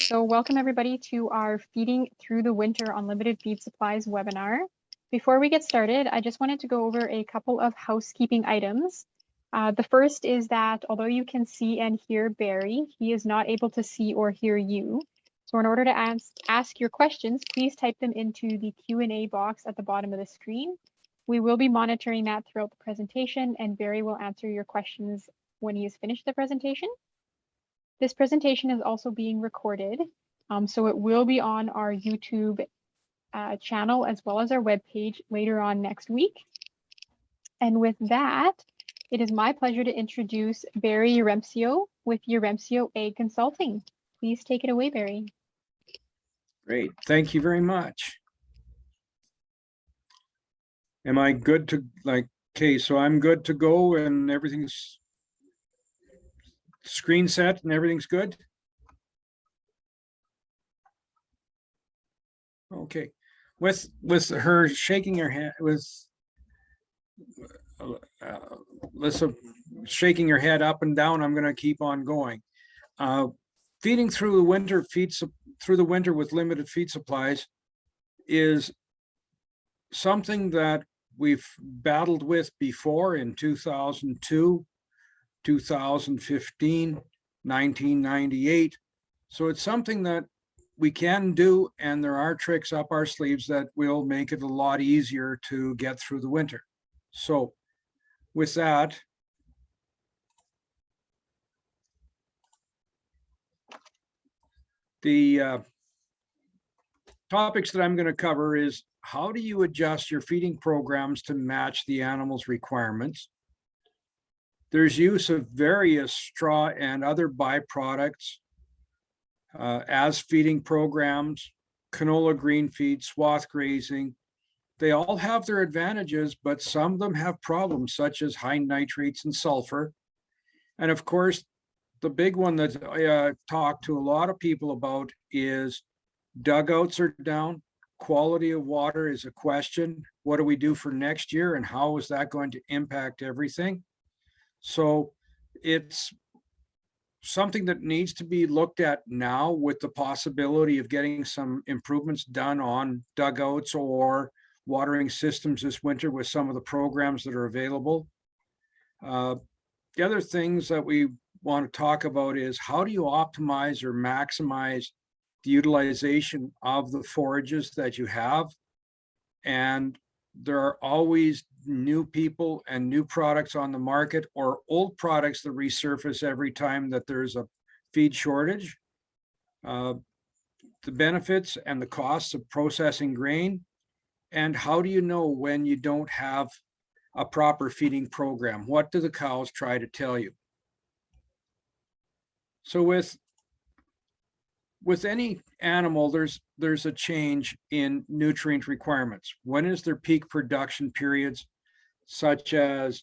So welcome everybody to our Feeding Through the Winter on Limited Feed Supplies webinar. Before we get started, I just wanted to go over a couple of housekeeping items. The first is that although you can see and hear Barry, he is not able to see or hear you. So in order to ask your questions, please type them into the Q&A box at the bottom of the screen. We will be monitoring that throughout the presentation, and Barry will answer your questions when he has finished the presentation. This presentation is also being recorded, so it will be on our YouTube channel as well as our webpage later on next week. And with that, it is my pleasure to introduce Barry Uremcio with Uremcio Ag Consulting. Please take it away, Barry. Great, thank you very much. Am I good to, okay, so I'm good to go and everything's screen set and everything's good? Okay, with her shaking her head, Alyssa shaking her head up and down, I'm going to keep on going. Feeding through the winter with limited feed supplies is something that we've battled with before in 2002, 2015, 1998. So it's something that we can do, and there are tricks up our sleeves that will make it a lot easier to get through the winter. So with that, the topics that I'm going to cover is how do you adjust your feeding programs to match the animal's requirements? There's use of various straw and other byproducts as feeding programs, canola green feed, swath grazing. They all have their advantages, but some of them have problems such as high nitrates and sulfur. And of course, the big one that I talk to a lot of people about is dugouts are down. Quality of water is a question. What do we do for next year, and how is that going to impact everything? So it's something that needs to be looked at now, with the possibility of getting some improvements done on dugouts or watering systems this winter with some of the programs that are available. The other things that we want to talk about is how do you optimize or maximize the utilization of the forages that you have. And there are always new people and new products on the market, or old products that resurface every time that there's a feed shortage. The benefits and the costs of processing grain, and how do you know when you don't have a proper feeding program? What do the cows try to tell you? So with any animal, there's a change in nutrient requirements. When is their peak production periods, such as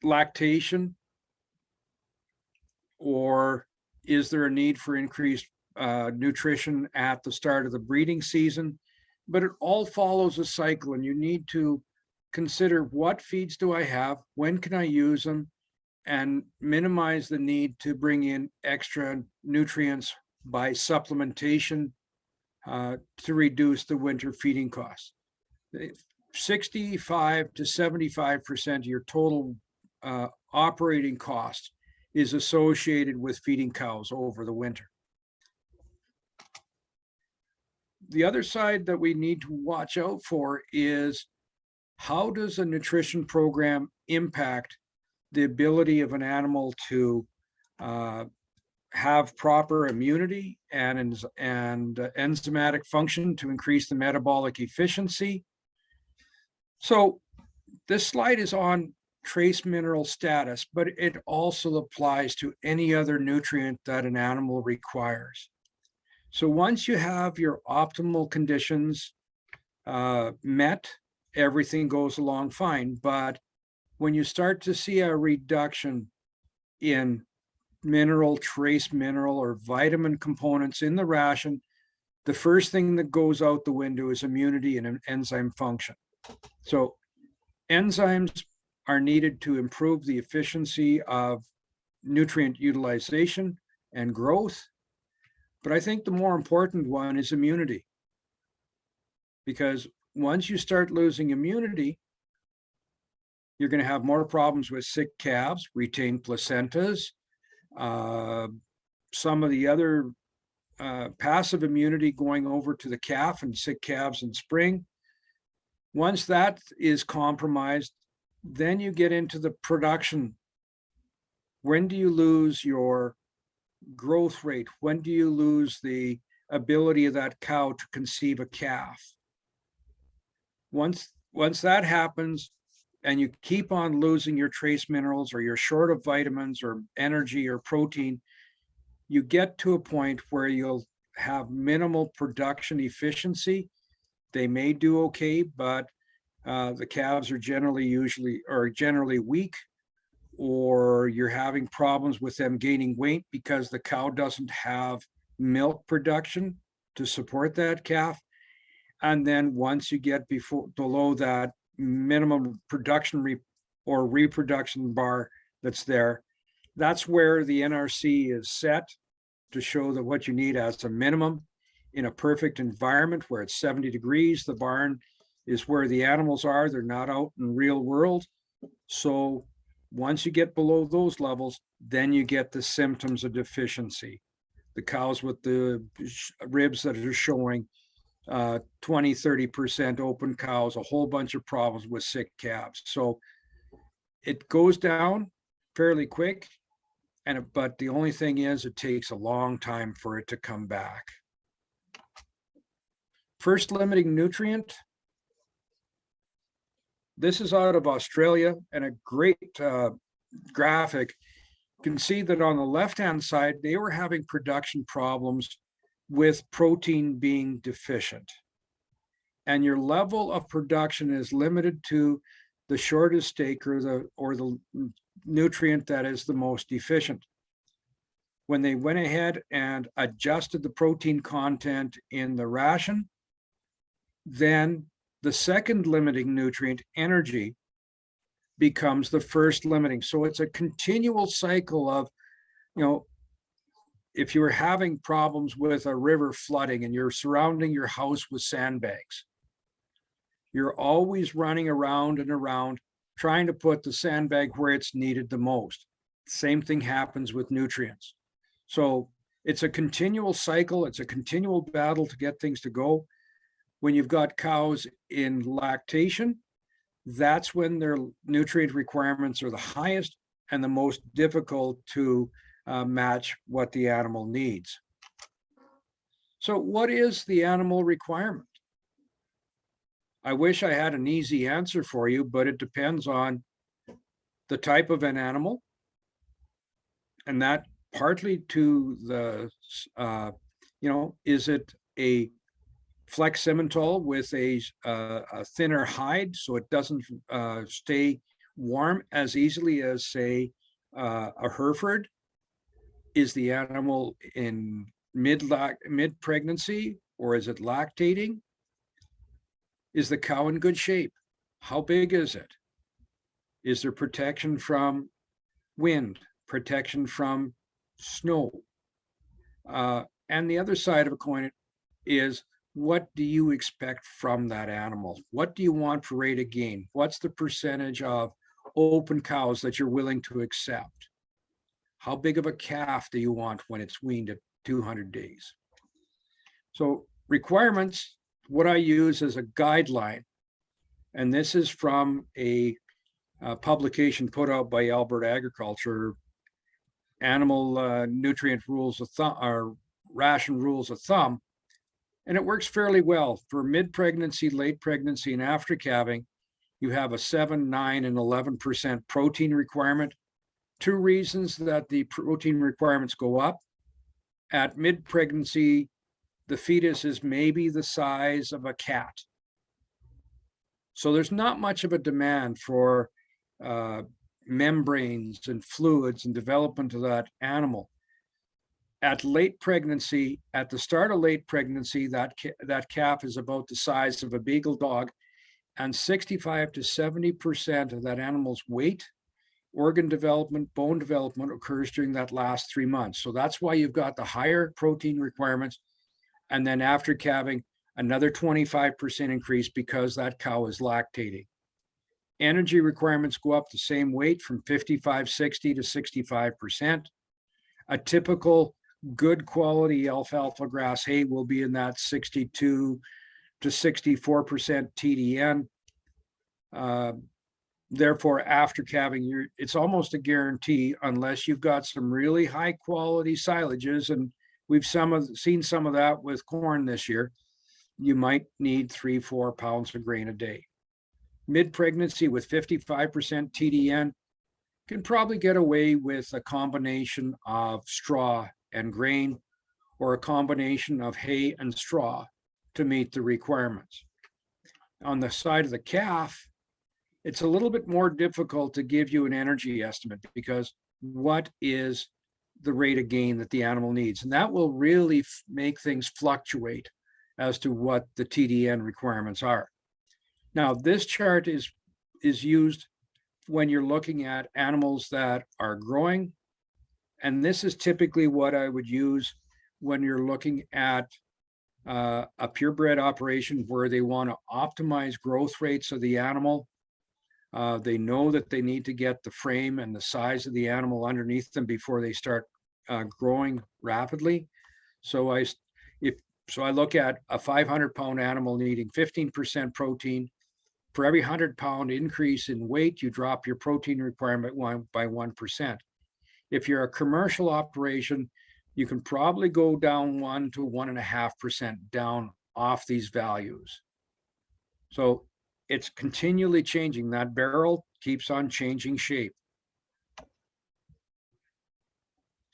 lactation, or is there a need for increased nutrition at the start of the breeding season? But it all follows a cycle, and you need to consider what feeds do I have, when can I use them, and minimize the need to bring in extra nutrients by supplementation to reduce the winter feeding costs. 65 to 75% of your total operating cost is associated with feeding cows over the winter. The other side that we need to watch out for is, how does a nutrition program impact the ability of an animal to have proper immunity and enzymatic function to increase the metabolic efficiency? So this slide is on trace mineral status, but it also applies to any other nutrient that an animal requires. So once you have your optimal conditions met, everything goes along fine. But when you start to see a reduction in mineral, trace mineral, or vitamin components in the ration, the first thing that goes out the window is immunity and enzyme function. So enzymes are needed to improve the efficiency of nutrient utilization and growth. But I think the more important one is immunity. Because once you start losing immunity, you're going to have more problems with sick calves, retained placentas, some of the other passive immunity going over to the calf and sick calves in spring. Once that is compromised, then you get into the production. When do you lose your growth rate? When do you lose the ability of that cow to conceive a calf? Once that happens, and you keep on losing your trace minerals, or you're short of vitamins or energy or protein, you get to a point where you'll have minimal production efficiency. They may do okay, but the calves are generally weak, or you're having problems with them gaining weight because the cow doesn't have milk production to support that calf. And then once you get below that minimum production or reproduction bar that's there, that's where the NRC is set to show that what you need as a minimum in a perfect environment where it's 70 degrees. The barn is where the animals are. They're not out in real world. So once you get below those levels, then you get the symptoms of deficiency. The cows with the ribs that are showing 20-30% open cows, a whole bunch of problems with sick calves. So it goes down fairly quick, but the only thing is it takes a long time for it to come back. First limiting nutrient. This is out of Australia, and a great graphic. You can see that on the left-hand side, they were having production problems with protein being deficient. And your level of production is limited to the shortest stake, or the nutrient that is the most deficient. When they went ahead and adjusted the protein content in the ration, then the second limiting nutrient, energy, becomes the first limiting. So it's a continual cycle of, if you were having problems with a river flooding and you're surrounding your house with sandbags, you're always running around and around trying to put the sandbag where it's needed the most. Same thing happens with nutrients. So it's a continual cycle. It's a continual battle to get things to go. When you've got cows in lactation, that's when their nutrient requirements are the highest and the most difficult to match what the animal needs. So what is the animal requirement? I wish I had an easy answer for you, but it depends on the type of an animal, and that partly to the, is it a flex simmental with a thinner hide so it doesn't stay warm as easily as, say, a Hereford? Is the animal in mid-pregnancy, or is it lactating? Is the cow in good shape? How big is it? Is there protection from wind, protection from snow? And the other side of a coin is, what do you expect from that animal? What do you want for rate of gain? What's the percentage of open cows that you're willing to accept? How big of a calf do you want when it's weaned at 200 days? So requirements, what I use as a guideline, and this is from a publication put out by Alberta Agriculture, Animal Nutrient Rules of Thumb, or Ration Rules of Thumb, and it works fairly well. For mid-pregnancy, late pregnancy, and after calving, you have a 7, 9, and 11% protein requirement. Two reasons that the protein requirements go up. At mid-pregnancy, the fetus is maybe the size of a cat. So there's not much of a demand for membranes and fluids and development of that animal. At late pregnancy, at the start of late pregnancy, that calf is about the size of a beagle dog, and 65 to 70% of that animal's weight organ development, bone development occurs during that last 3 months. So that's why you've got the higher protein requirements. And then after calving, another 25% increase because that cow is lactating. Energy requirements go up the same weight from 55, 60 to 65%. A typical good quality alfalfa grass hay will be in that 62 to 64% TDN. Therefore, after calving, it's almost a guarantee unless you've got some really high quality silages, and we've seen some of that with corn this year. You might need 3-4 pounds of grain a day. Mid-pregnancy with 55% TDN can probably get away with a combination of straw and grain, or a combination of hay and straw to meet the requirements. On the side of the calf, it's a little bit more difficult to give you an energy estimate, because what is the rate of gain that the animal needs? And that will really make things fluctuate as to what the TDN requirements are. Now, this chart is used when you're looking at animals that are growing. And this is typically what I would use when you're looking at a purebred operation where they want to optimize growth rates of the animal. They know that they need to get the frame and the size of the animal underneath them before they start growing rapidly. So I look at a 500-pound animal needing 15% protein. For every 100-pound increase in weight, you drop your protein requirement by 1%. If you're a commercial operation, you can probably go down 1 to 1.5% down off these values. So it's continually changing. That barrel keeps on changing shape.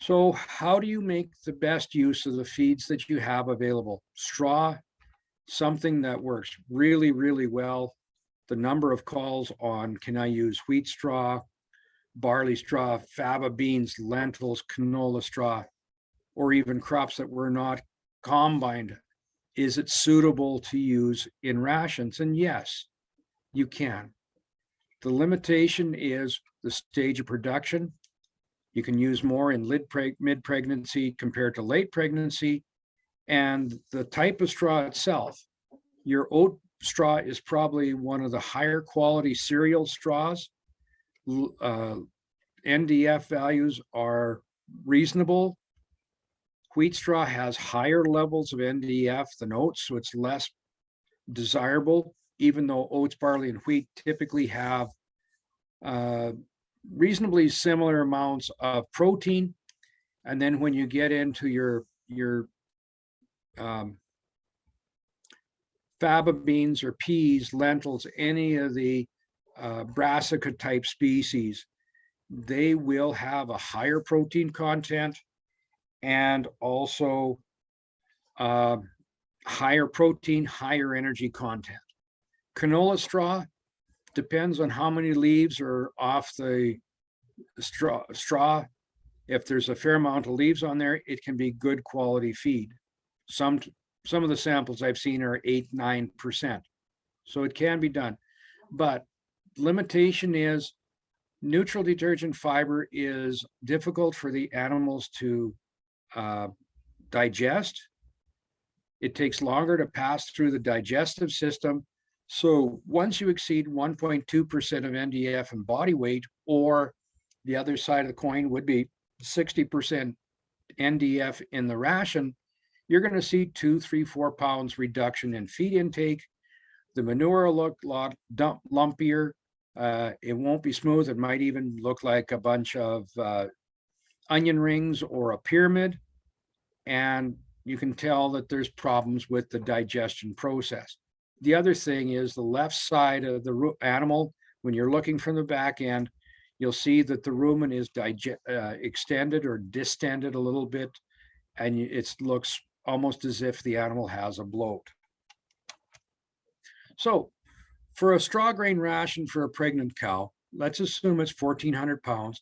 So how do you make the best use of the feeds that you have available? Straw, something that works really, really well. The number of calls on, can I use wheat straw, barley straw, faba beans, lentils, canola straw, or even crops that were not combined? Is it suitable to use in rations? And yes, you can. The limitation is the stage of production. You can use more in mid-pregnancy compared to late pregnancy, and the type of straw itself. Your oat straw is probably one of the higher quality cereal straws. NDF values are reasonable. Wheat straw has higher levels of NDF than oats, so it's less desirable, even though oats, barley, and wheat typically have reasonably similar amounts of protein. And then when you get into your faba beans or peas, lentils, any of the brassica type species, they will have a higher protein content and also higher protein, higher energy content. Canola straw depends on how many leaves are off the straw. If there's a fair amount of leaves on there, it can be good quality feed. Some of the samples I've seen are 8-9%. So it can be done. But limitation is neutral detergent fiber is difficult for the animals to digest. It takes longer to pass through the digestive system. So once you exceed 1.2% of NDF and body weight, or the other side of the coin would be 60% NDF in the ration, you're going to see 2, 3, 4 pounds reduction in feed intake. The manure will look a lot lumpier. It won't be smooth. It might even look like a bunch of onion rings or a pyramid. And you can tell that there's problems with the digestion process. The other thing is the left side of the animal, when you're looking from the back end, you'll see that the rumen is extended or distended a little bit, and it looks almost as if the animal has a bloat. So for a straw grain ration for a pregnant cow, let's assume it's 1,400 pounds,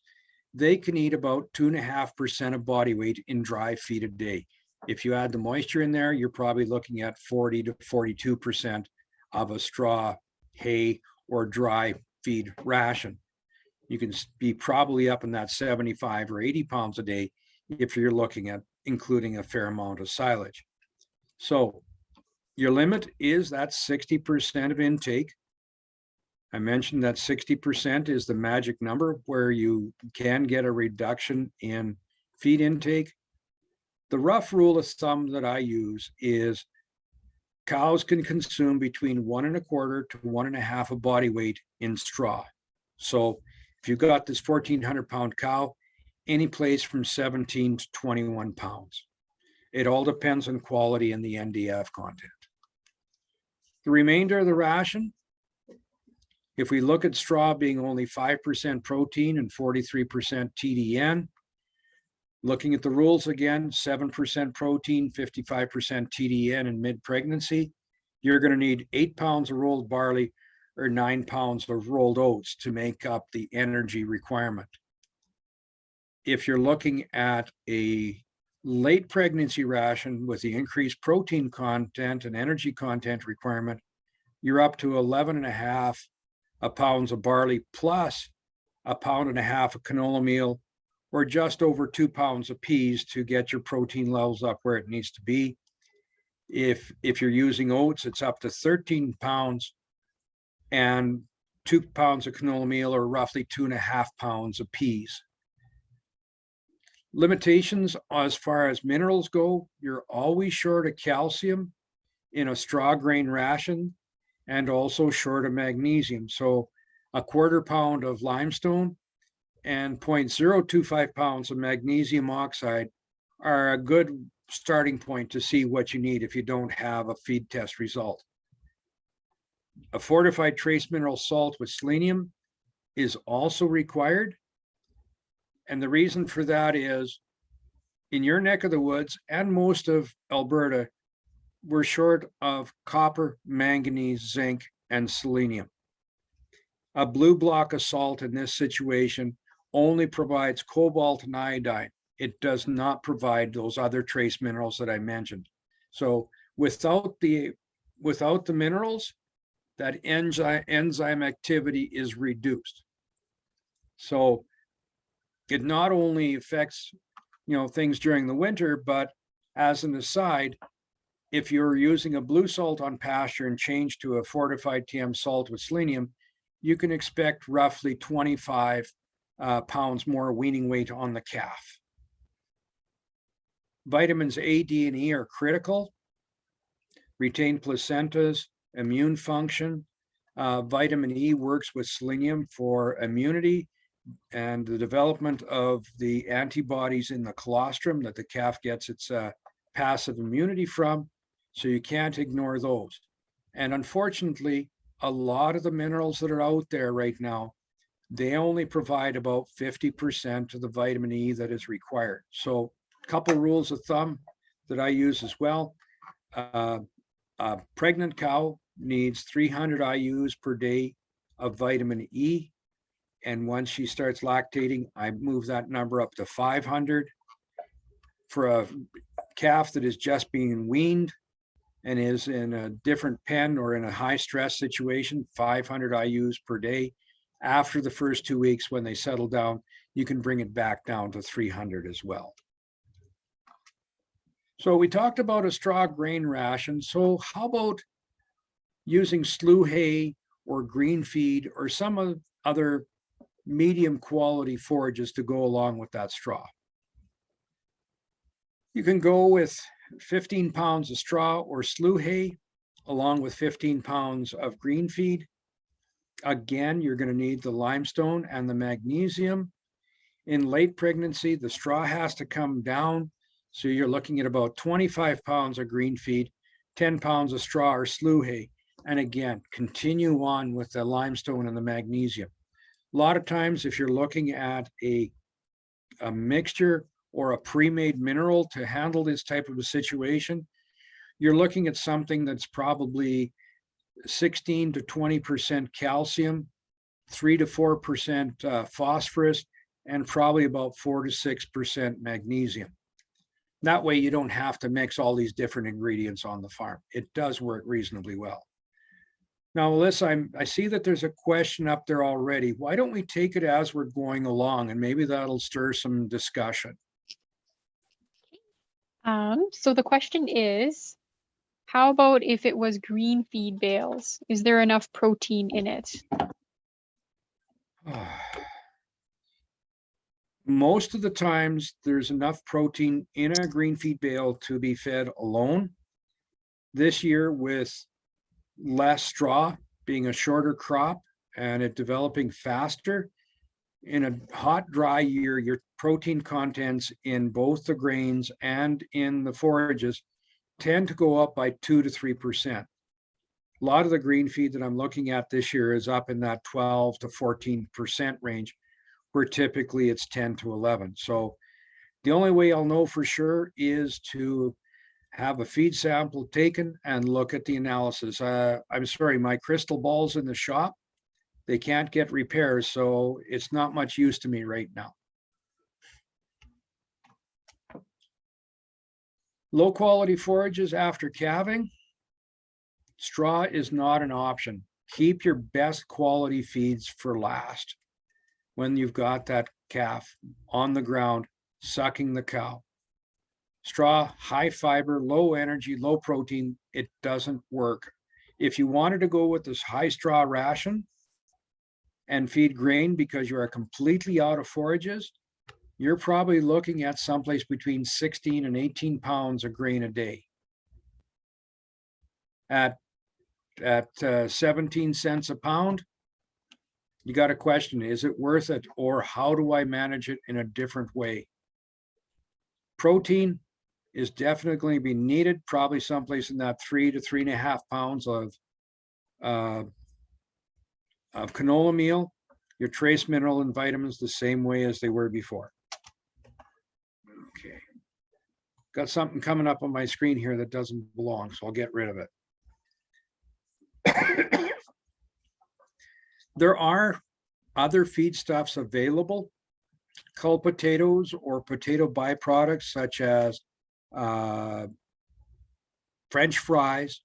they can eat about 2.5% of body weight in dry feed a day. If you add the moisture in there, you're probably looking at 40 to 42% of a straw, hay, or dry feed ration. You can be probably up in that 75 or 80 pounds a day if you're looking at including a fair amount of silage. So your limit is that 60% of intake. I mentioned that 60% is the magic number where you can get a reduction in feed intake. The rough rule of thumb that I use is cows can consume between 1.25 to 1.5 of body weight in straw. So if you've got this 1,400 pound cow, any place from 17 to 21 pounds. It all depends on quality and the NDF content. The remainder of the ration, if we look at straw being only 5% protein and 43% TDN, looking at the rules again, 7% protein, 55% TDN in mid-pregnancy, you're going to need 8 pounds of rolled barley or 9 pounds of rolled oats to make up the energy requirement. If you're looking at a late pregnancy ration with the increased protein content and energy content requirement, you're up to 11.5 pounds of barley plus 1.5 pounds of canola meal, or just over 2 pounds of peas to get your protein levels up where it needs to be. If you're using oats, it's up to 13 pounds and 2 pounds of canola meal, or roughly 2.5 pounds of peas. Limitations as far as minerals go, you're always short of calcium in a straw grain ration and also short of magnesium. So 1/4 pound of limestone and 0.025 pounds of magnesium oxide are a good starting point to see what you need if you don't have a feed test result. A fortified trace mineral salt with selenium is also required. And the reason for that is in your neck of the woods and most of Alberta, we're short of copper, manganese, zinc, and selenium. A blue block of salt in this situation only provides cobalt and iodine. It does not provide those other trace minerals that I mentioned. So without the minerals, that enzyme activity is reduced. So it not only affects things during the winter, but as an aside, if you're using a blue salt on pasture and change to a fortified TM salt with selenium, you can expect roughly 25 pounds more weaning weight on the calf. Vitamins A, D, and E are critical. Retained placentas, immune function. Vitamin E works with selenium for immunity and the development of the antibodies in the colostrum that the calf gets its passive immunity from. So you can't ignore those. And unfortunately, a lot of the minerals that are out there right now, they only provide about 50% of the vitamin E that is required. So a couple rules of thumb that I use as well. A pregnant cow needs 300 IUs per day of vitamin E. And once she starts lactating, I move that number up to 500. For a calf that is just being weaned and is in a different pen or in a high stress situation, 500 IUs per day. After the first 2 weeks, when they settle down, you can bring it back down to 300 as well. So we talked about a straw grain ration. So how about using slew hay or green feed or some other medium quality forages to go along with that straw? You can go with 15 pounds of straw or slew hay along with 15 pounds of green feed. Again, you're going to need the limestone and the magnesium. In late pregnancy, the straw has to come down. So you're looking at about 25 pounds of green feed, 10 pounds of straw or slew hay. And again, continue on with the limestone and the magnesium. A lot of times, if you're looking at a mixture or a pre-made mineral to handle this type of a situation, you're looking at something that's probably 16 to 20% calcium, 3 to 4% phosphorus, and probably about 4 to 6% magnesium. That way you don't have to mix all these different ingredients on the farm. It does work reasonably well. Now, Melissa, I see that there's a question up there already. Why don't we take it as we're going along, and maybe that'll stir some discussion. So the question is, how about if it was green feed bales? Is there enough protein in it? Most of the times there's enough protein in a green feed bale to be fed alone. This year, with less straw being a shorter crop and it developing faster, in a hot, dry year, your protein contents in both the grains and in the forages tend to go up by 2 to 3%. A lot of the green feed that I'm looking at this year is up in that 12 to 14% range, where typically it's 10 to 11. So the only way I'll know for sure is to have a feed sample taken and look at the analysis. I'm sorry, my crystal ball's in the shop. They can't get repairs, so it's not much use to me right now. Low quality forages after calving, straw is not an option. Keep your best quality feeds for last when you've got that calf on the ground sucking the cow. Straw, high fiber, low energy, low protein, it doesn't work. If you wanted to go with this high straw ration and feed grain because you are completely out of forages, you're probably looking at someplace between 16 and 18 pounds of grain a day. At 17 cents a pound, you got a question, is it worth it, or how do I manage it in a different way? Protein is definitely be needed, probably someplace in that 3 to 3.5 pounds of canola meal, your trace mineral and vitamins the same way as they were before. Okay. Got something coming up on my screen here that doesn't belong, so I'll get rid of it. There are other feedstuffs available, cull potatoes or potato byproducts such as French fries.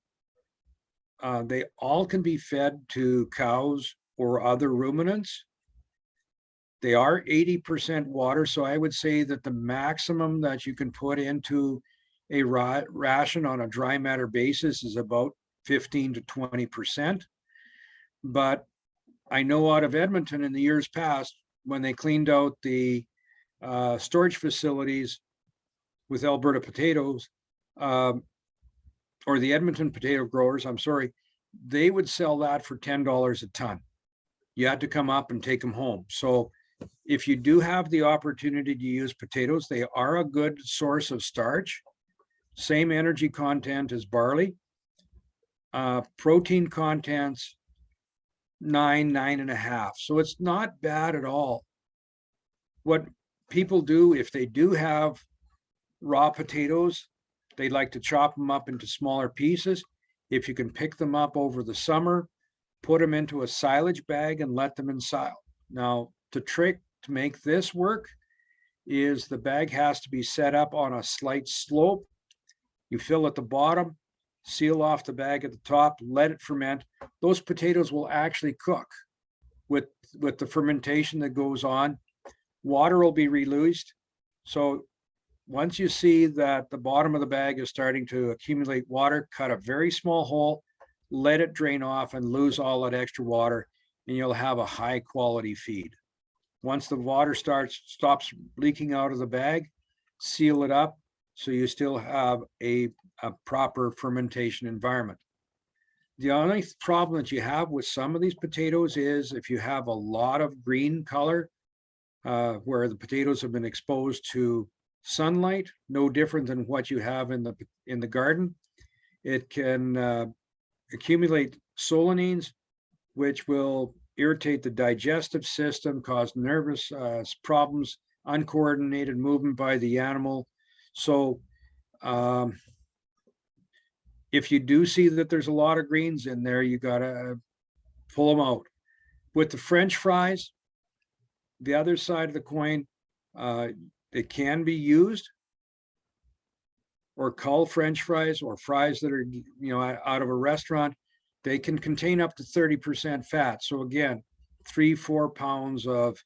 They all can be fed to cows or other ruminants. They are 80% water, so I would say that the maximum that you can put into a ration on a dry matter basis is about 15 to 20%. But I know out of Edmonton in the years past, when they cleaned out the storage facilities with Alberta potatoes, or the Edmonton potato growers, I'm sorry, they would sell that for $10 a ton. You had to come up and take them home. So if you do have the opportunity to use potatoes, they are a good source of starch. Same energy content as barley. Protein contents, 9.5. So it's not bad at all. What people do, if they do have raw potatoes, they like to chop them up into smaller pieces. If you can pick them up over the summer, put them into a silage bag and let them in sile. Now, the trick to make this work is the bag has to be set up on a slight slope. You fill at the bottom, seal off the bag at the top, let it ferment. Those potatoes will actually cook with the fermentation that goes on. Water will be released. So once you see that the bottom of the bag is starting to accumulate water, cut a very small hole, let it drain off and lose all that extra water, and you'll have a high quality feed. Once the water stops leaking out of the bag, seal it up so you still have a proper fermentation environment. The only problem that you have with some of these potatoes is if you have a lot of green color, where the potatoes have been exposed to sunlight, no different than what you have in the garden, it can accumulate solanines, which will irritate the digestive system, cause nervous problems, uncoordinated movement by the animal. So if you do see that there's a lot of greens in there, you gotta pull them out. With the French fries, the other side of the coin, it can be used, or cull French fries or fries that are, out of a restaurant. They can contain up to 30% fat. So again, 3-4 pounds of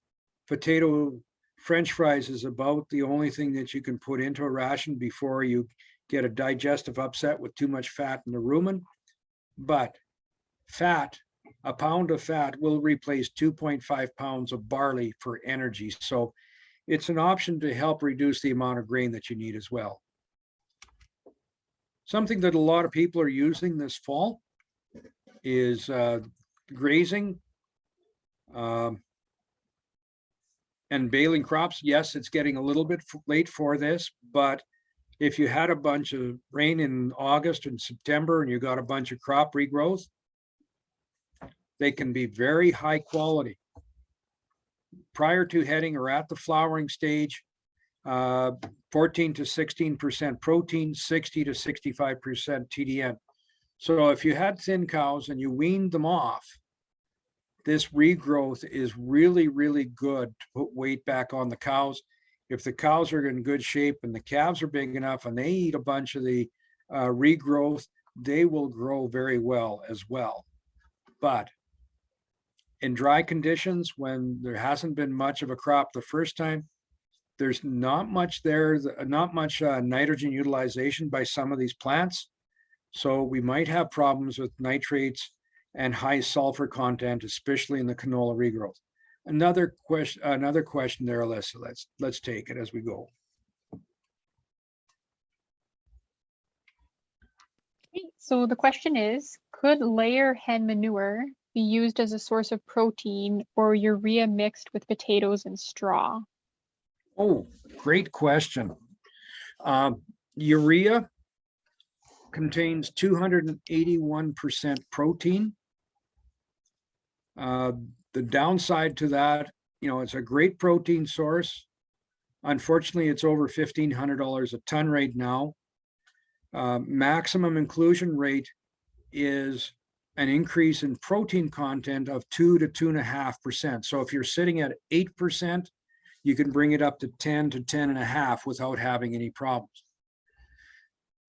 potato French fries is about the only thing that you can put into a ration before you get a digestive upset with too much fat in the rumen. But fat, a pound of fat will replace 2.5 pounds of barley for energy. So it's an option to help reduce the amount of grain that you need as well. Something that a lot of people are using this fall is grazing and baling crops. Yes, it's getting a little bit late for this, but if you had a bunch of rain in August and September and you got a bunch of crop regrowth, they can be very high quality. Prior to heading or at the flowering stage, 14 to 16% protein, 60 to 65% TDN. So if you had thin cows and you weaned them off, this regrowth is really, really good to put weight back on the cows. If the cows are in good shape and the calves are big enough and they eat a bunch of the regrowth, they will grow very well as well. But in dry conditions, when there hasn't been much of a crop the first time, there's not much there, not much nitrogen utilization by some of these plants. So we might have problems with nitrates and high sulfur content, especially in the canola regrowth. Another question there, Alyssa. Let's take it as we go. So the question is, could layer hen manure be used as a source of protein or urea mixed with potatoes and straw? Oh, great question. Urea contains 281% protein. The downside to that, it's a great protein source. Unfortunately, it's over $1,500 a ton right now. Maximum inclusion rate is an increase in protein content of 2 to 2.5%. So if you're sitting at 8%, you can bring it up to 10 to 10.5 without having any problems.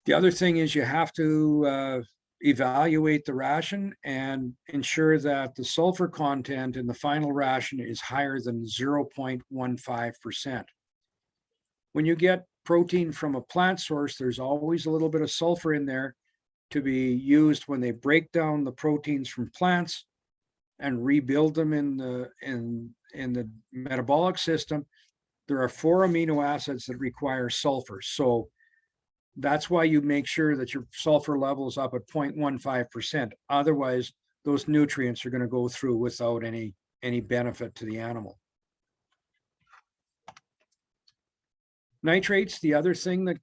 The other thing is you have to evaluate the ration and ensure that the sulfur content in the final ration is higher than 0.15%. When you get protein from a plant source, there's always a little bit of sulfur in there to be used when they break down the proteins from plants and rebuild them in the metabolic system. There are 4 amino acids that require sulfur. So that's why you make sure that your sulfur level is up at 0.15%. Otherwise, those nutrients are going to go through without any benefit to the animal. Nitrates, the other thing that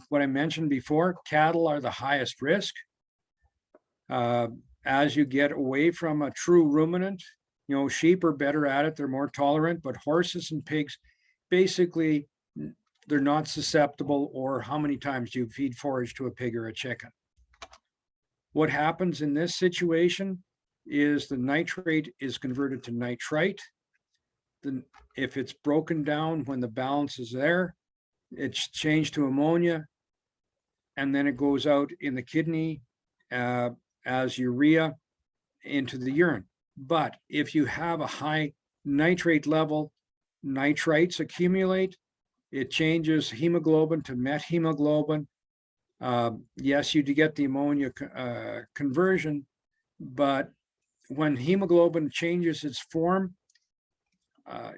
what I mentioned before, cattle are the highest risk. As you get away from a true ruminant, sheep are better at it, they're more tolerant, but horses and pigs, basically, they're not susceptible. Or how many times do you feed forage to a pig or a chicken? What happens in this situation is the nitrate is converted to nitrite. Then if it's broken down when the balance is there, it's changed to ammonia, and then it goes out in the kidney as urea into the urine. But if you have a high nitrate level, nitrites accumulate, it changes hemoglobin to methemoglobin. Yes, you do get the ammonia conversion, but when hemoglobin changes its form,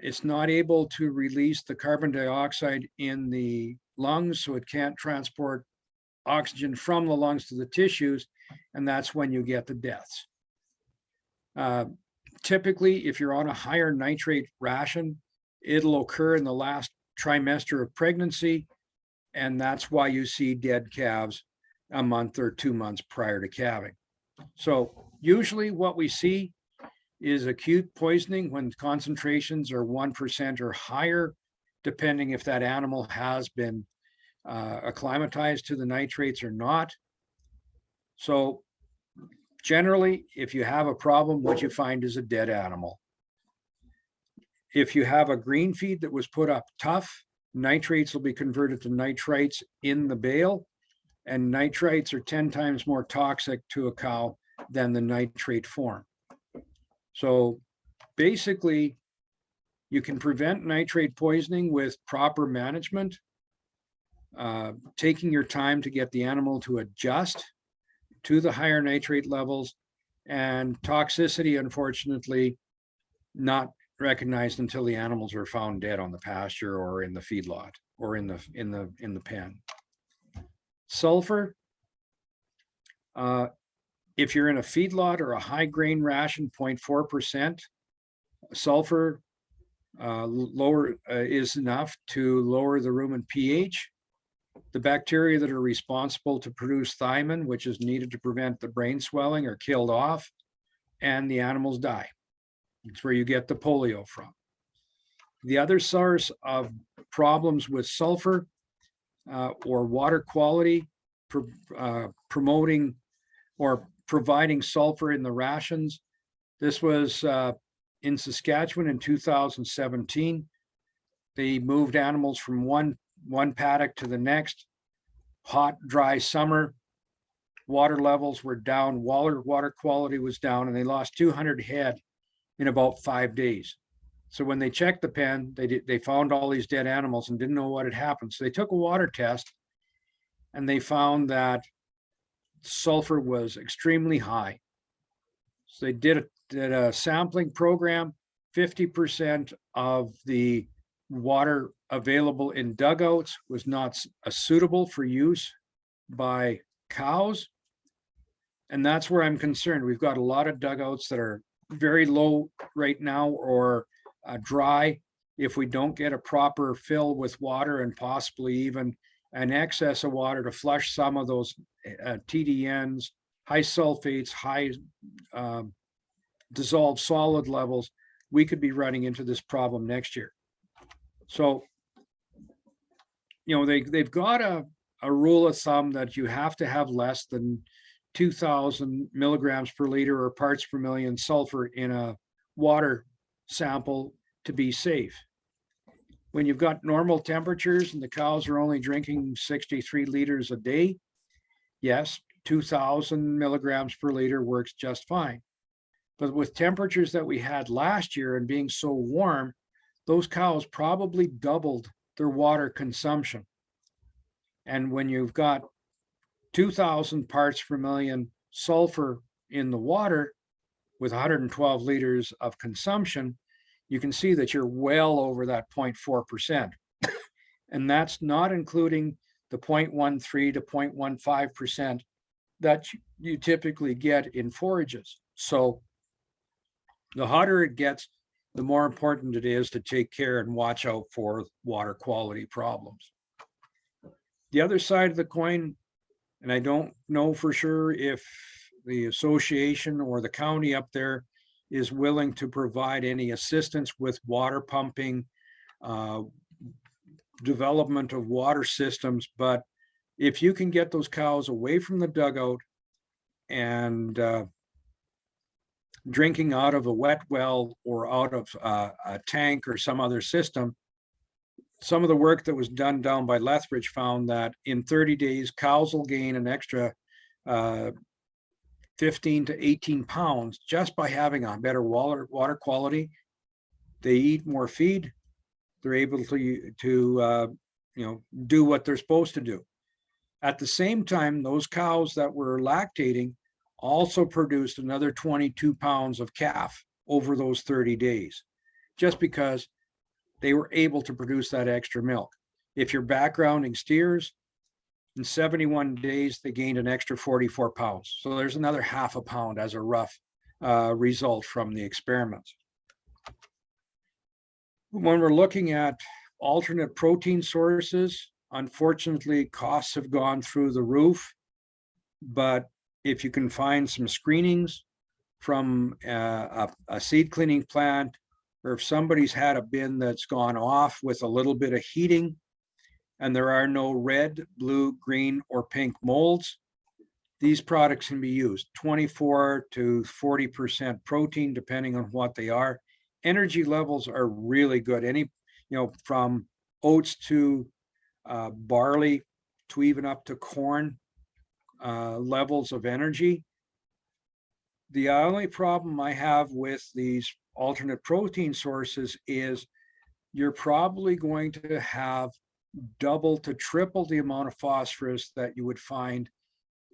it's not able to release the carbon dioxide in the lungs, so it can't transport oxygen from the lungs to the tissues, and that's when you get the deaths. Typically, if you're on a higher nitrate ration, it'll occur in the last trimester of pregnancy, and that's why you see dead calves a month or 2 months prior to calving. So usually what we see is acute poisoning when concentrations are 1% or higher, depending if that animal has been acclimatized to the nitrates or not. So generally, if you have a problem, what you find is a dead animal. If you have a green feed that was put up tough, nitrates will be converted to nitrites in the bale, and nitrites are 10 times more toxic to a cow than the nitrate form. So basically, you can prevent nitrate poisoning with proper management, taking your time to get the animal to adjust to the higher nitrate levels, and toxicity, unfortunately, not recognized until the animals are found dead on the pasture or in the feedlot or in the pen. Sulfur, if you're in a feedlot or a high grain ration, 0.4%, sulfur lower is enough to lower the rumen pH. The bacteria that are responsible to produce thiamine, which is needed to prevent the brain swelling, are killed off, and the animals die. It's where you get the polio from. The other source of problems with sulfur or water quality, promoting or providing sulfur in the rations. This was in Saskatchewan in 2017. They moved animals from one paddock to the next. Hot, dry summer, water levels were down, water quality was down, and they lost 200 head in about 5 days. So when they checked the pen, they found all these dead animals and didn't know what had happened. So they took a water test, and they found that sulfur was extremely high. So they did a sampling program. 50% of the water available in dugouts was not suitable for use by cows. And that's where I'm concerned. We've got a lot of dugouts that are very low right now or dry. If we don't get a proper fill with water and possibly even an excess of water to flush some of those TDNs, high sulfates, high dissolved solid levels, we could be running into this problem next year. So, you know, they've got a rule of thumb that you have to have less than 2,000 milligrams per liter or parts per million sulfur in a water sample to be safe. When you've got normal temperatures and the cows are only drinking 63 liters a day, yes, 2,000 milligrams per liter works just fine. But with temperatures that we had last year and being so warm, those cows probably doubled their water consumption. And when you've got 2,000 parts per million sulfur in the water with 112 liters of consumption, you can see that you're well over that 0.4%. And that's not including the 0.13 to 0.15% that you typically get in forages. So the hotter it gets, the more important it is to take care and watch out for water quality problems. The other side of the coin, and I don't know for sure if the association or the county up there is willing to provide any assistance with water pumping, development of water systems, but if you can get those cows away from the dugout and drinking out of a wet well or out of a tank or some other system, some of the work that was done down by Lethbridge found that in 30 days, cows will gain an extra 15 to 18 pounds just by having a better water quality. They eat more feed. They're able to do what they're supposed to do. At the same time, those cows that were lactating also produced another 22 pounds of calf over those 30 days, just because they were able to produce that extra milk. If you're backgrounding steers, in 71 days, they gained an extra 44 pounds. So there's another half a pound as a rough result from the experiments. When we're looking at alternate protein sources, unfortunately, costs have gone through the roof. But if you can find some screenings from a seed cleaning plant, or if somebody's had a bin that's gone off with a little bit of heating and there are no red, blue, green, or pink molds, these products can be used. 24 to 40% protein, depending on what they are. Energy levels are really good. From oats to barley to even up to corn levels of energy. The only problem I have with these alternate protein sources is you're probably going to have double to triple the amount of phosphorus that you would find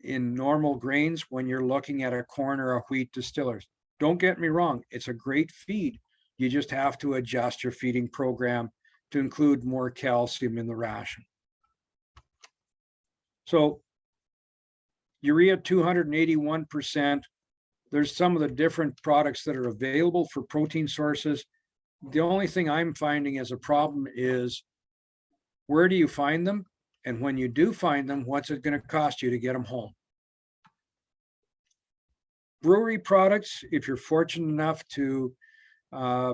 in normal grains when you're looking at a corn or a wheat distillers. Don't get me wrong, it's a great feed. You just have to adjust your feeding program to include more calcium in the ration. So urea 281%. There's some of the different products that are available for protein sources. The only thing I'm finding as a problem is where do you find them? And when you do find them, what's it going to cost you to get them home? Brewery products, if you're fortunate enough to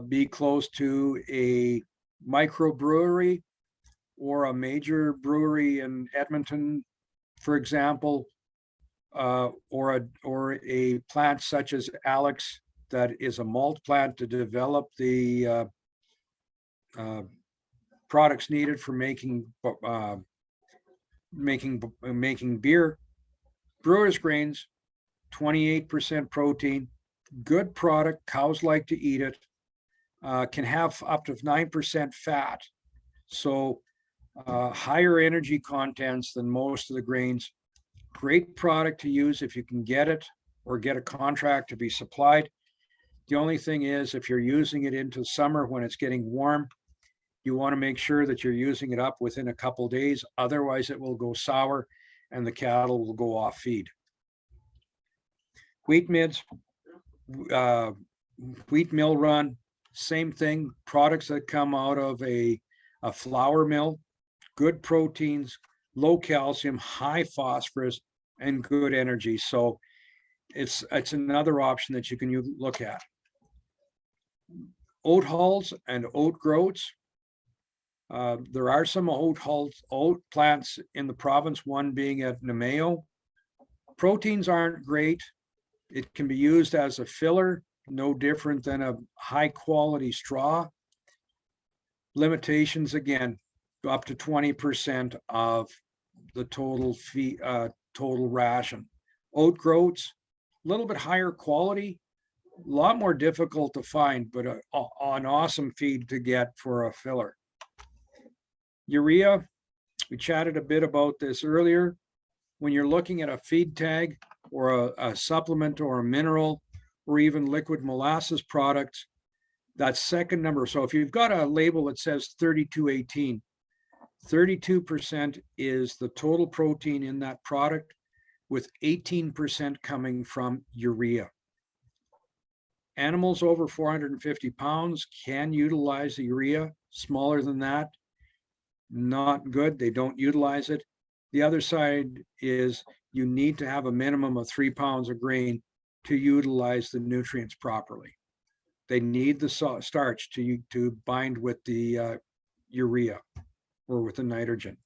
be close to a microbrewery or a major brewery in Edmonton, for example, or a plant such as Alex that is a malt plant to develop the products needed for making beer. Brewer's grains, 28% protein, good product. Cows like to eat it. Can have up to 9% fat, so higher energy contents than most of the grains. Great product to use if you can get it or get a contract to be supplied. The only thing is, if you're using it into summer when it's getting warm, you want to make sure that you're using it up within a couple days. Otherwise, it will go sour and the cattle will go off feed. Wheat mids, wheat mill run, same thing. Products that come out of a flour mill, good proteins, low calcium, high phosphorus, and good energy. So it's another option that you can look at. Oat hulls and oat groats. There are some oat plants in the province, one being at Nemeo. Proteins aren't great. It can be used as a filler, no different than a high quality straw. Limitations, again, up to 20% of the total total ration. Oat groats, a little bit higher quality, a lot more difficult to find, but an awesome feed to get for a filler. Urea, we chatted a bit about this earlier. When you're looking at a feed tag or a supplement or a mineral or even liquid molasses products, that second number. So if you've got a label that says 3218, 32% is the total protein in that product, with 18% coming from urea. Animals over 450 pounds can utilize the urea. Smaller than that, not good. They don't utilize it. The other side is you need to have a minimum of 3 pounds of grain to utilize the nutrients properly. They need the starch to bind with the urea or with the nitrogen.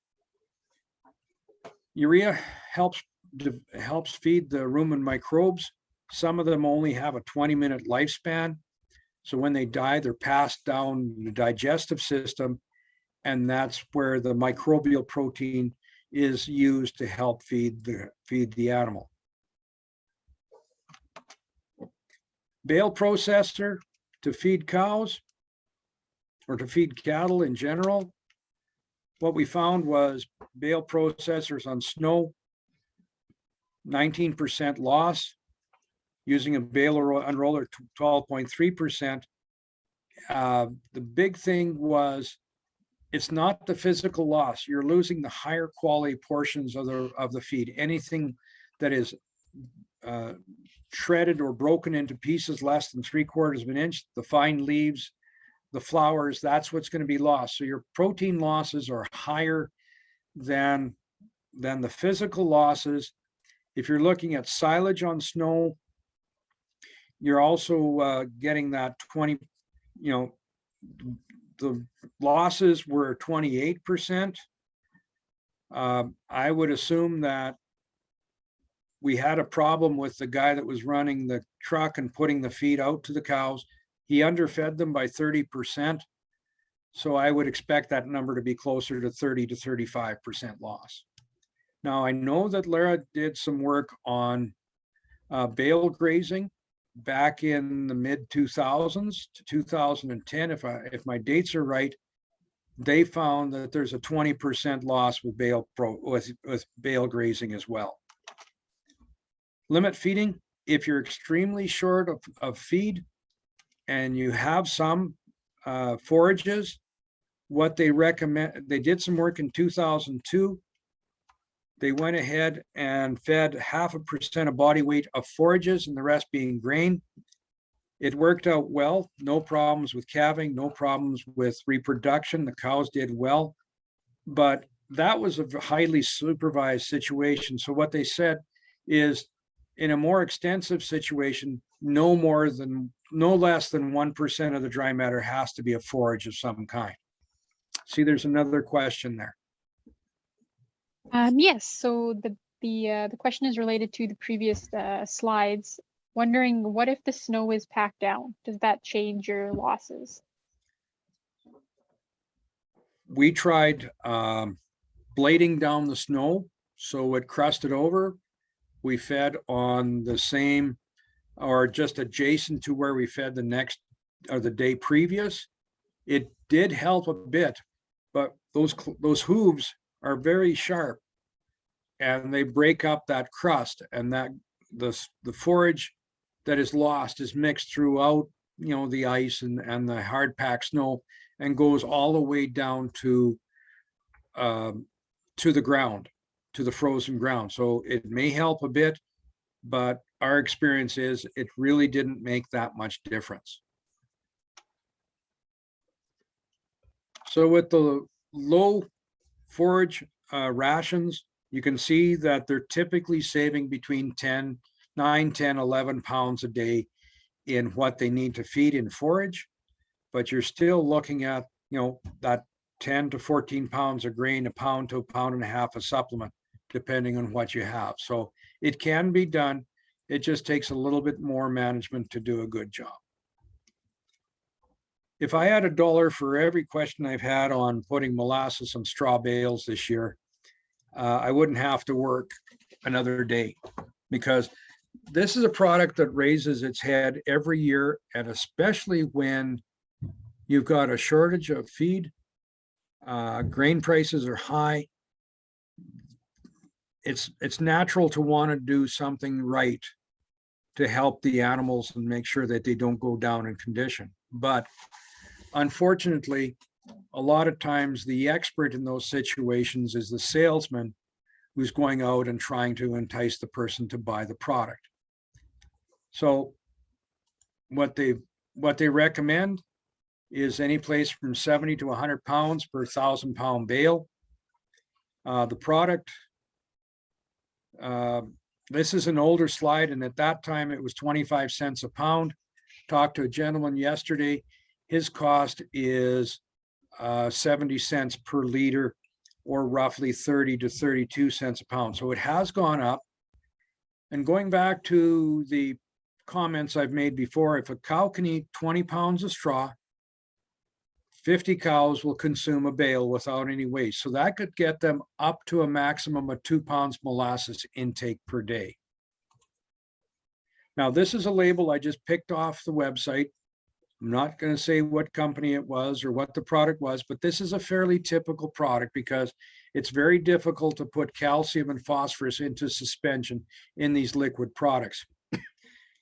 Urea helps feed the rumen microbes. Some of them only have a 20-minute lifespan. So when they die, they're passed down the digestive system, and that's where the microbial protein is used to help feed the animal. Bale processor to feed cows or to feed cattle in general. What we found was bale processors on snow, 19% loss. Using a bale unroller, 12.3%. The big thing was it's not the physical loss. You're losing the higher quality portions of the feed. Anything that is shredded or broken into pieces less than 3/4 of an inch, the fine leaves, the flowers, that's what's going to be lost. So your protein losses are higher than the physical losses. If you're looking at silage on snow, you're also getting that 20, the losses were 28%. I would assume that we had a problem with the guy that was running the truck and putting the feed out to the cows. He underfed them by 30%. So I would expect that number to be closer to 30 to 35% loss. Now, I know that Lara did some work on bale grazing. back in the mid 2000s to 2010, if my dates are right, they found that there's a 20% loss with bale grazing as well. Limit feeding. If you're extremely short of feed and you have some forages, what they recommend, they did some work in 2002. They went ahead and fed 0.5% of body weight of forages and the rest being grain. It worked out well, no problems with calving, no problems with reproduction. The cows did well, but that was a highly supervised situation. So what they said is, in a more extensive situation, no less than 1% of the dry matter has to be a forage of some kind. See, there's another question there. Yes, so the question is related to the previous slides. Wondering, what if the snow is packed down? Does that change your losses? We tried blading down the snow so it crusted over. We fed on the same or just adjacent to where we fed the next or the day previous. It did help a bit, but those hooves are very sharp and they break up that crust, and that the forage that is lost is mixed throughout, the ice and the hard packed snow, and goes all the way down to the ground, to the frozen ground. So it may help a bit, but our experience is it really didn't make that much difference. So with the low forage rations, you can see that they're typically saving between 9, 10, 11 pounds a day in what they need to feed in forage, but you're still looking at, that 10 to 14 pounds of grain, a pound to a pound and a half of supplement, depending on what you have. So it can be done. It just takes a little bit more management to do a good job. If I had $1 for every question I've had on putting molasses on straw bales this year, I wouldn't have to work another day, because this is a product that raises its head every year, and especially when you've got a shortage of feed, grain prices are high. It's natural to want to do something right to help the animals and make sure that they don't go down in condition. But unfortunately, a lot of times the expert in those situations is the salesman who's going out and trying to entice the person to buy the product. So what they recommend is any place from 70 to 100 pounds per 1,000-pound bale. The product, this is an older slide, and at that time it was 25 cents a pound. Talked to a gentleman yesterday. His cost is 70 cents per liter, or roughly 30 to 32 cents a pound. So it has gone up. And going back to the comments I've made before, if a cow can eat 20 pounds of straw, 50 cows will consume a bale without any waste. So that could get them up to a maximum of 2 pounds molasses intake per day. Now, this is a label I just picked off the website. I'm not going to say what company it was or what the product was, but this is a fairly typical product because it's very difficult to put calcium and phosphorus into suspension in these liquid products.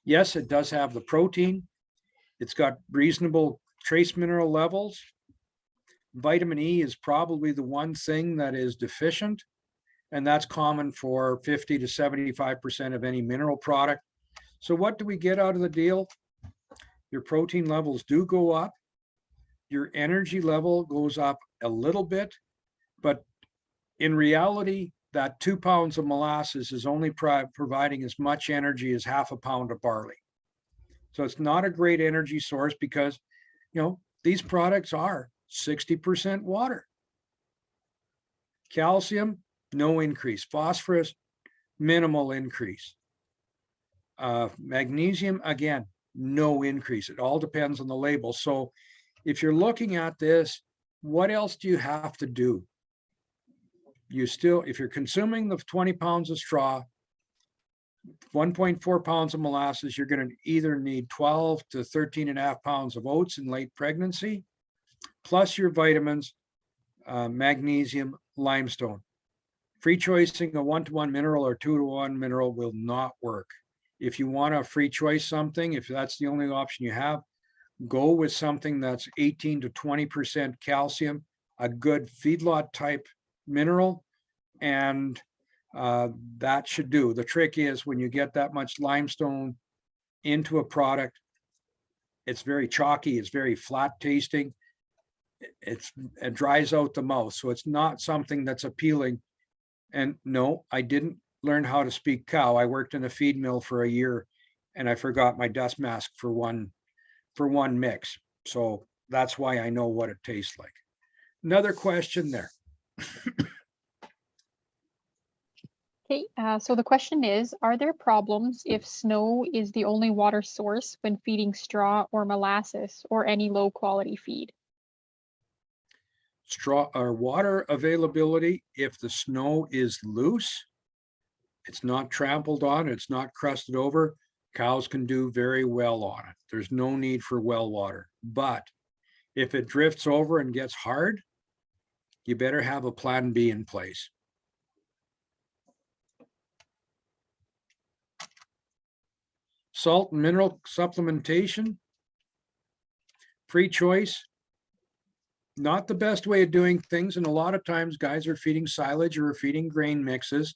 Yes, it does have the protein. It's got reasonable trace mineral levels. Vitamin E is probably the one thing that is deficient, and that's common for 50 to 75% of any mineral product. So what do we get out of the deal? Your protein levels do go up. Your energy level goes up a little bit, but in reality, that 2 pounds of molasses is only providing as much energy as half a pound of barley. So it's not a great energy source because, these products are 60% water. Calcium, no increase. Phosphorus, minimal increase. Magnesium, again, no increase. It all depends on the label. So if you're looking at this, what else do you have to do? If you're consuming the 20 pounds of straw, 1.4 pounds of molasses, you're going to either need 12 to 13.5 pounds of oats in late pregnancy, plus your vitamins, magnesium, limestone. Free choicing a 1-to-1 mineral or 2-to-1 mineral will not work. If you want to free choice something, if that's the only option you have, go with something that's 18 to 20% calcium, a good feedlot type mineral, and that should do. The trick is when you get that much limestone into a product, it's very chalky, it's very flat tasting, it dries out the mouth. So it's not something that's appealing. And no, I didn't learn how to speak cow. I worked in a feed mill for a year and I forgot my dust mask for one mix. So that's why I know what it tastes like. Another question there. Okay, so the question is, are there problems if snow is the only water source when feeding straw or molasses or any low quality feed? Straw or water availability, if the snow is loose, it's not trampled on, it's not crusted over, cows can do very well on it. There's no need for well water. But if it drifts over and gets hard, you better have a plan B in place. Salt and mineral supplementation, free choice, not the best way of doing things. And a lot of times guys are feeding silage or feeding grain mixes.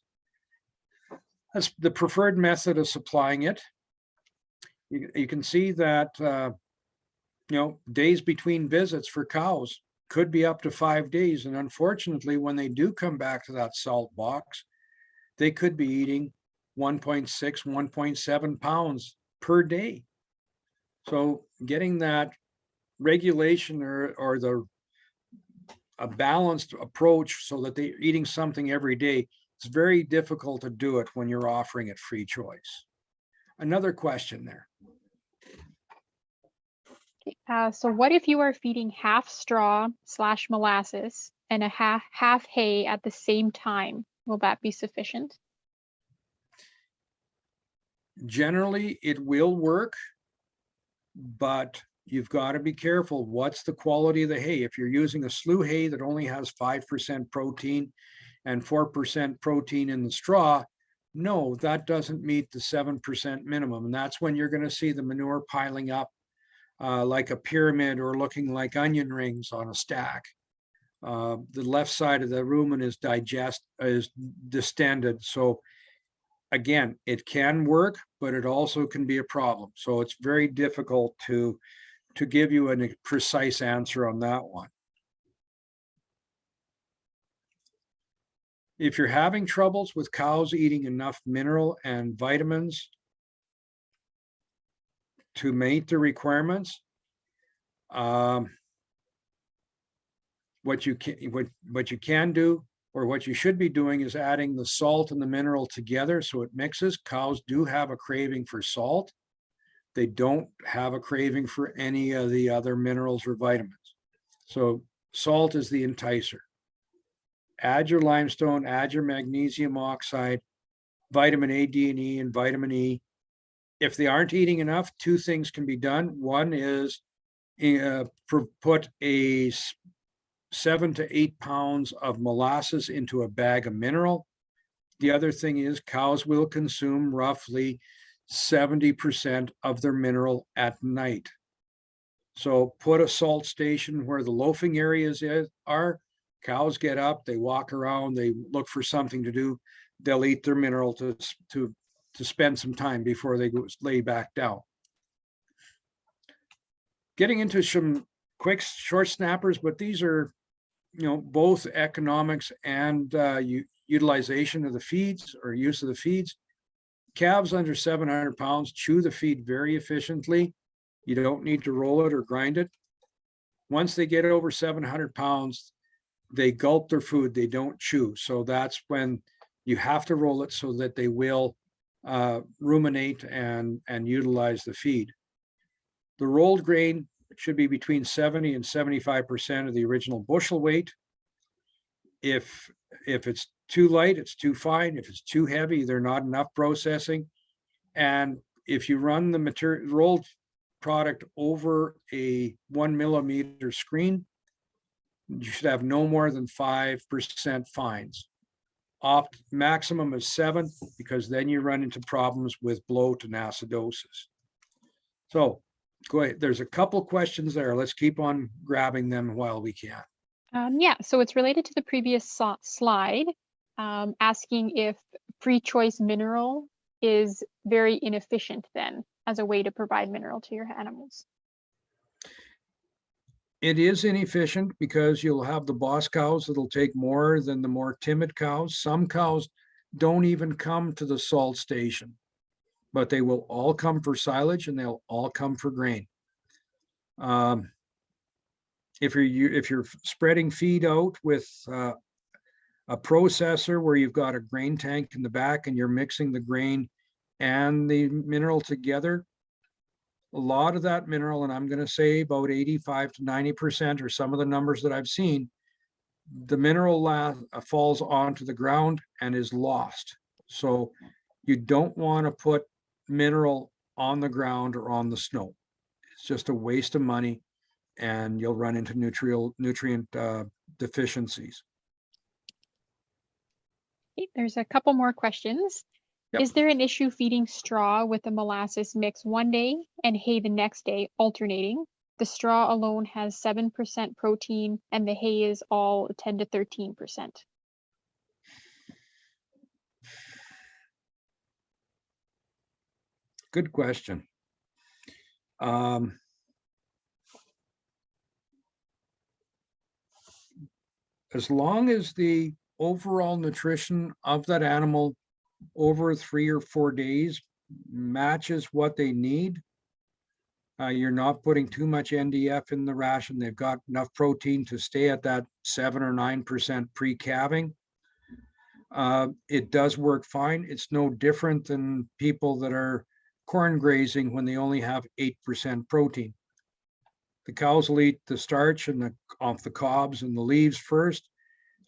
That's the preferred method of supplying it. You can see that, days between visits for cows could be up to 5 days. And unfortunately, when they do come back to that salt box, they could be eating 1.6, 1.7 pounds per day. So getting that regulation or a balanced approach so that they're eating something every day, it's very difficult to do it when you're offering it free choice. Another question there. So what if you are feeding half straw / molasses and a half hay at the same time? Will that be sufficient? Generally, it will work, but you've got to be careful. What's the quality of the hay? If you're using a slew hay that only has 5% protein and 4% protein in the straw, no, that doesn't meet the 7% minimum. And that's when you're going to see the manure piling up like a pyramid or looking like onion rings on a stack. The left side of the rumen is distended. So again, it can work, but it also can be a problem. So it's very difficult to give you a precise answer on that one. If you're having troubles with cows eating enough mineral and vitamins to meet the requirements, what you can do, or what you should be doing, is adding the salt and the mineral together so it mixes. Cows do have a craving for salt. They don't have a craving for any of the other minerals or vitamins. So salt is the enticer. Add your limestone, add your magnesium oxide, vitamin A, D, and E, and vitamin E. If they aren't eating enough, two things can be done. One is put a 7 to 8 pounds of molasses into a bag of mineral. The other thing is cows will consume roughly 70% of their mineral at night. So put a salt station where the loafing areas are. Cows get up, they walk around, they look for something to do. They'll eat their mineral to spend some time before they go lay back down. Getting into some quick short snappers, but these are, both economics and utilization of the feeds or use of the feeds. Calves under 700 pounds chew the feed very efficiently. You don't need to roll it or grind it. Once they get over 700 pounds, they gulp their food, they don't chew. So that's when you have to roll it so that they will ruminate and utilize the feed. The rolled grain should be between 70 and 75% of the original bushel weight. If it's too light, it's too fine. If it's too heavy, they're not enough processing. And if you run the material rolled product over a 1 millimeter screen, you should have no more than 5% fines. Maximum is 7, because then you run into problems with bloat and acidosis. So go ahead. There's a couple questions there. Let's keep on grabbing them while we can. Yeah, so it's related to the previous slide, asking if free choice mineral is very inefficient then as a way to provide mineral to your animals. It is inefficient because you'll have the boss cows that'll take more than the more timid cows. Some cows don't even come to the salt station, but they will all come for silage and they'll all come for grain. If you're spreading feed out with a processor where you've got a grain tank in the back and you're mixing the grain and the mineral together, a lot of that mineral, and I'm going to say about 85 to 90%, or some of the numbers that I've seen, the mineral falls onto the ground and is lost. So you don't want to put mineral on the ground or on the snow. It's just a waste of money, and you'll run into nutrient deficiencies. There's a couple more questions. Yep. Is there an issue feeding straw with the molasses mix one day and hay the next day, alternating? The straw alone has 7% protein and the hay is all 10 to 13%. Good question. As long as the overall nutrition of that animal over 3 or 4 days matches what they need, you're not putting too much NDF in the ration. They've got enough protein to stay at that 7 or 9% pre-calving. It does work fine. It's no different than people that are corn grazing when they only have 8% protein. The cows will eat the starch and off the cobs and the leaves first,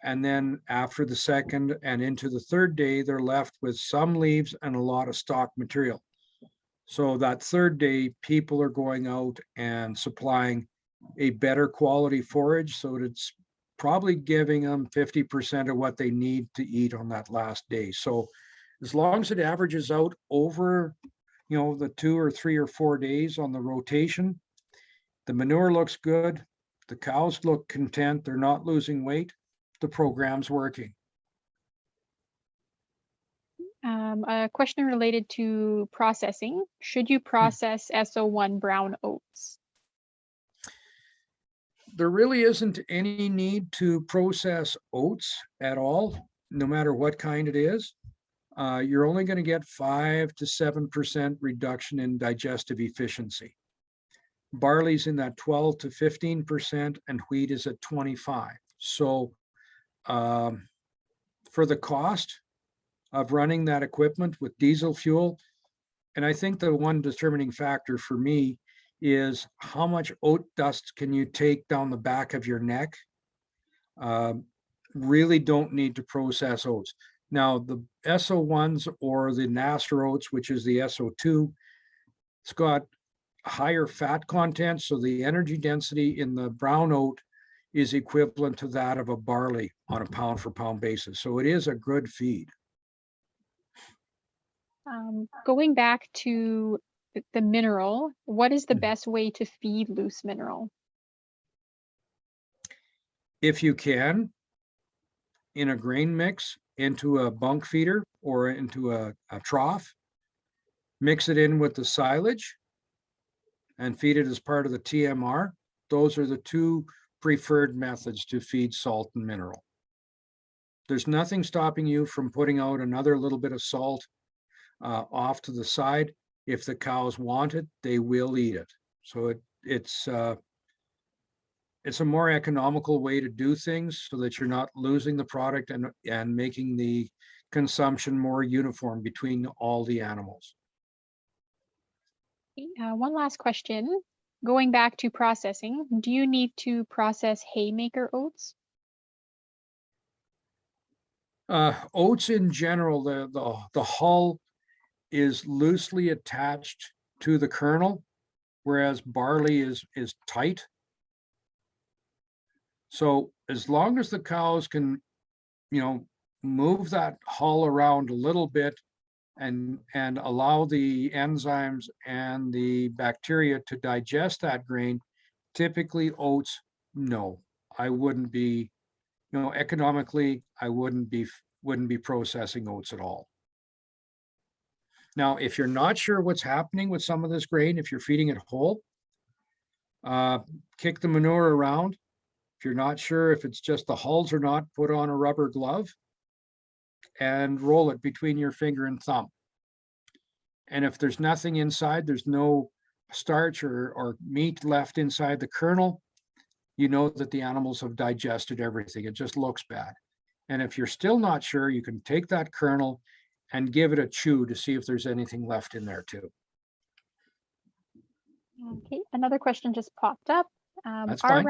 and then after the second and into the third day, they're left with some leaves and a lot of stock material. So that third day, people are going out and supplying a better quality forage, so that it's probably giving them 50% of what they need to eat on that last day. So as long as it averages out over, the 2 or 3 or 4 days on the rotation, the manure looks good. The cows look content. They're not losing weight. The program's working. A question related to processing. Should you process SO1 brown oats? There really isn't any need to process oats at all, no matter what kind it is. You're only going to get 5 to 7% reduction in digestive efficiency. Barley's in that 12 to 15%, and wheat is at 25. So for the cost of running that equipment with diesel fuel, and I think the one determining factor for me is how much oat dust can you take down the back of your neck. Really don't need to process oats. Now, the SO1s or the Nasser oats, which is the SO2, it's got higher fat content, so the energy density in the brown oat is equivalent to that of a barley on a pound for pound basis. So it is a good feed. Going back to the mineral, what is the best way to feed loose mineral? If you can, in a grain mix, into a bunk feeder or into a trough, mix it in with the silage and feed it as part of the TMR. Those are the two preferred methods to feed salt and mineral. There's nothing stopping you from putting out another little bit of salt off to the side. If the cows want it, they will eat it. So it's a more economical way to do things, so that you're not losing the product and making the consumption more uniform between all the animals. One last question. Going back to processing, do you need to process Haymaker oats? Oats in general, the hull is loosely attached to the kernel, whereas barley is tight. So as long as the cows can, move that hull around a little bit and allow the enzymes and the bacteria to digest that grain, typically oats, no, I wouldn't be, economically, I wouldn't be processing oats at all. Now, if you're not sure what's happening with some of this grain, if you're feeding it whole, kick the manure around. If you're not sure if it's just the hulls or not, put on a rubber glove and roll it between your finger and thumb. And if there's nothing inside, there's no starch or meat left inside the kernel, you know that the animals have digested everything. It just looks bad. And if you're still not sure, you can take that kernel and give it a chew to see if there's anything left in there too. Okay, another question just popped up. That's fine.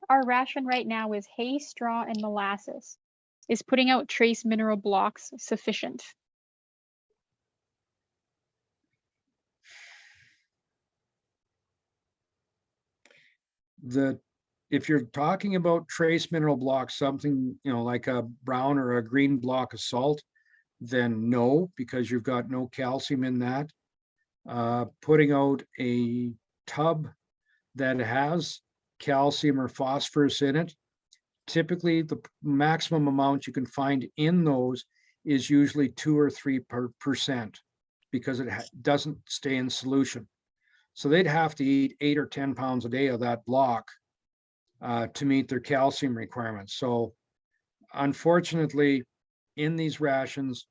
Our ration right now is hay, straw, and molasses. Is putting out trace mineral blocks sufficient? If you're talking about trace mineral blocks, something, like a brown or a green block of salt, then no, because you've got no calcium in that. Putting out a tub that has calcium or phosphorus in it, typically the maximum amount you can find in those is usually 2 or 3%, because it doesn't stay in solution. So they'd have to eat 8 or 10 pounds a day of that block to meet their calcium requirements. So unfortunately, in these rations,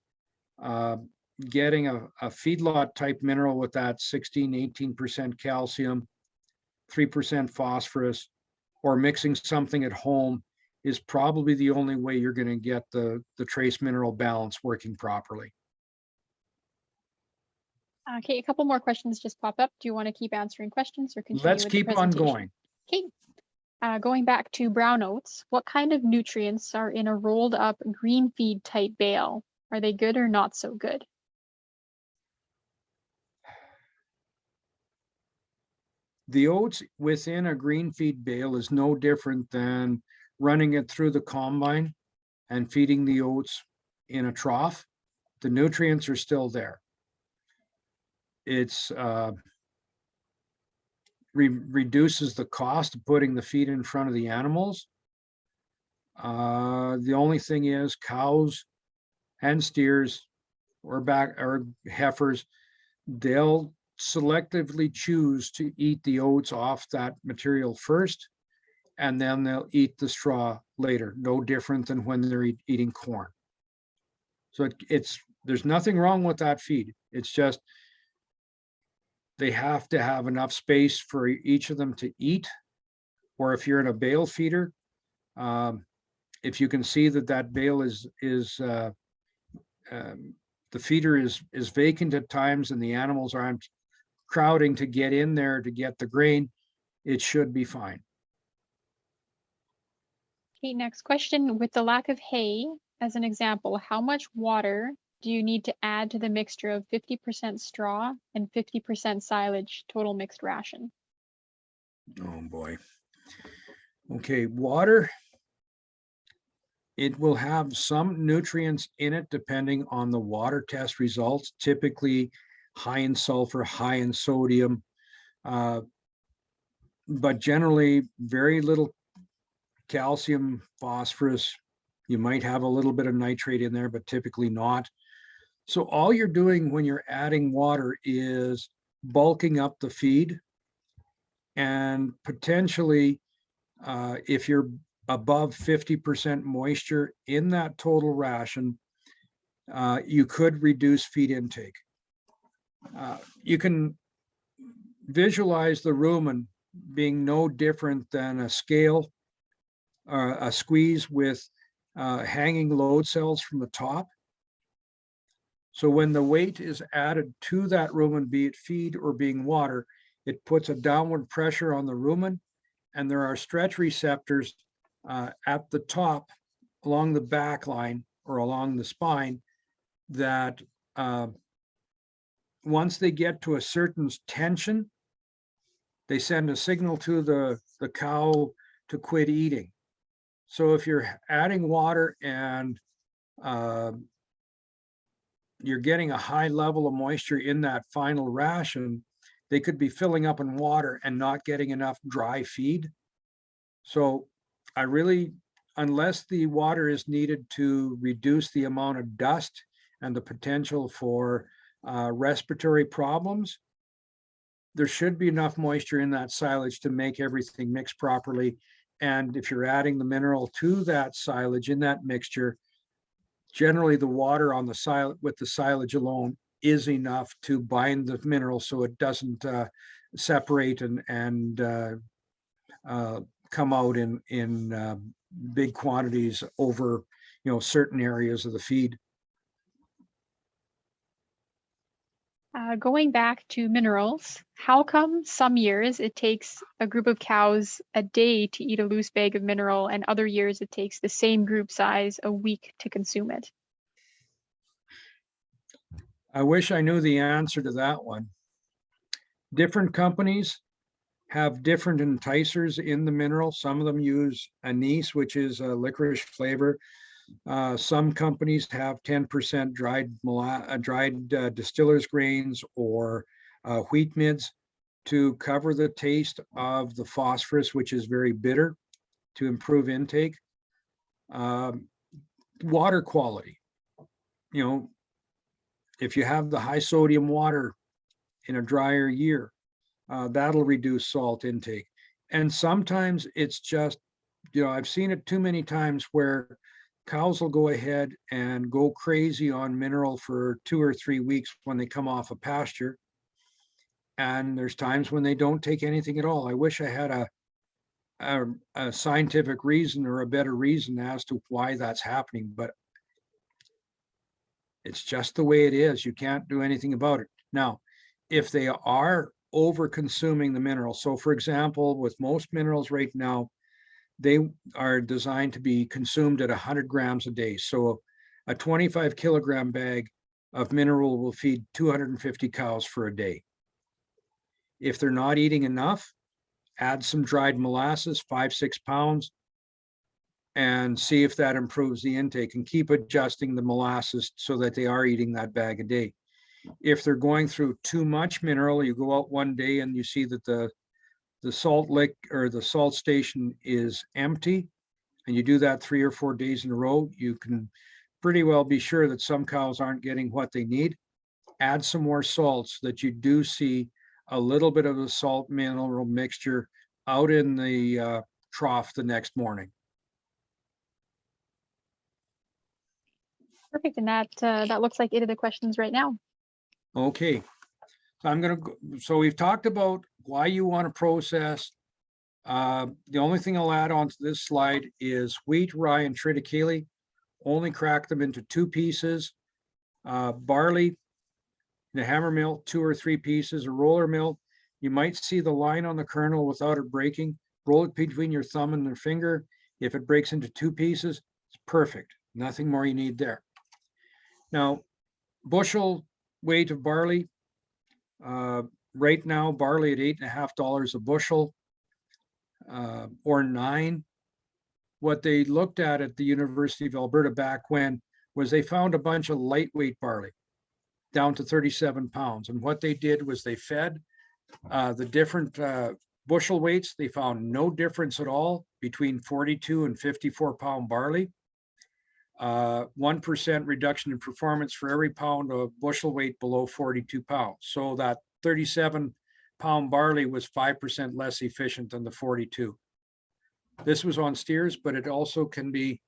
getting a feedlot type mineral with that 16, 18% calcium, 3% phosphorus, or mixing something at home is probably the only way you're going to get the trace mineral balance working properly. Okay, a couple more questions just popped up. Do you want to keep answering questions or continue Let's with the keep on presentation? going. Okay. Going back to brown oats, what kind of nutrients are in a rolled up green feed type bale? Are they good or not so good? The oats within a green feed bale is no different than running it through the combine and feeding the oats in a trough. The nutrients are still there. It's reduces the cost of putting the feed in front of the animals. The only thing is cows and steers or heifers, they'll selectively choose to eat the oats off that material first, and then they'll eat the straw later, no different than when they're eating corn. So there's nothing wrong with that feed. It's just they have to have enough space for each of them to eat. Or if you're in a bale feeder, if you can see that bale the feeder is vacant at times and the animals aren't crowding to get in there to get the grain, it should be fine. Okay, next question. With the lack of hay, as an example, how much water do you need to add to the mixture of 50% straw and 50% silage total mixed ration? Oh boy. Okay, water, it will have some nutrients in it depending on the water test results, typically high in sulfur, high in sodium, but generally very little calcium, phosphorus. You might have a little bit of nitrate in there, but typically not. So all you're doing when you're adding water is bulking up the feed, and potentially if you're above 50% moisture in that total ration, you could reduce feed intake. You can visualize the rumen being no different than a scale, a squeeze with hanging load cells from the top. So when the weight is added to that rumen, be it feed or being water, it puts a downward pressure on the rumen, and there are stretch receptors at the top along the back line or along the spine that once they get to a certain tension, they send a signal to the cow to quit eating. So if you're adding water and you're getting a high level of moisture in that final ration, they could be filling up in water and not getting enough dry feed. So I really, unless the water is needed to reduce the amount of dust and the potential for respiratory problems, there should be enough moisture in that silage to make everything mix properly. And if you're adding the mineral to that silage in that mixture, generally the water on the silage with the silage alone is enough to bind the mineral so it doesn't separate and come out in big quantities over certain areas of the feed. Going back to minerals, how come some years it takes a group of cows a day to eat a loose bag of mineral and other years it takes the same group size a week to consume it? I wish I knew the answer to that one. Different companies have different enticers in the mineral. Some of them use anise, which is a licorice flavor. Some companies have 10% dried distiller's grains or wheat midds to cover the taste of the phosphorus, which is very bitter, to improve intake. Water quality. If you have the high sodium water in a drier year, that'll reduce salt intake. And sometimes it's just, I've seen it too many times where cows will go ahead and go crazy on mineral for 2 or 3 weeks when they come off a pasture. And there's times when they don't take anything at all. I wish I had a scientific reason or a better reason as to why that's happening, but it's just the way it is. You can't do anything about it. Now, if they are over consuming the mineral, so for example, with most minerals right now, they are designed to be consumed at 100 grams a day. So a 25 kilogram bag of mineral will feed 250 cows for a day. If they're not eating enough, add some dried molasses, 5-6 pounds, and see if that improves the intake, and keep adjusting the molasses so that they are eating that bag a day. If they're going through too much mineral, you go out one day and you see that the salt lick or the salt station is empty, and you do that 3 or 4 days in a row, you can pretty well be sure that some cows aren't getting what they need. Add some more salt so that you do see a little bit of the salt mineral mixture out in the trough the next morning. Perfect, and that looks like it of the questions right now. Okay, so we've talked about why you want to process. The only thing I'll add on to this slide is wheat, rye, and triticale. Only crack them into 2 pieces. Barley, the hammer mill, 2 or 3 pieces. A roller mill, you might see the line on the kernel without it breaking. Roll it between your thumb and your finger. If it breaks into 2 pieces, it's perfect. Nothing more you need there. Now, bushel weight of barley. Right now, barley at $8.50 a bushel, or 9. What they looked at the University of Alberta back when was they found a bunch of lightweight barley down to 37 pounds. And what they did was they fed the different bushel weights. They found no difference at all between 42 and 54 pound barley. 1% reduction in performance for every pound of bushel weight below 42 pounds. So that 37 pound barley was 5% less efficient than the 42. This was on steers, but it also can be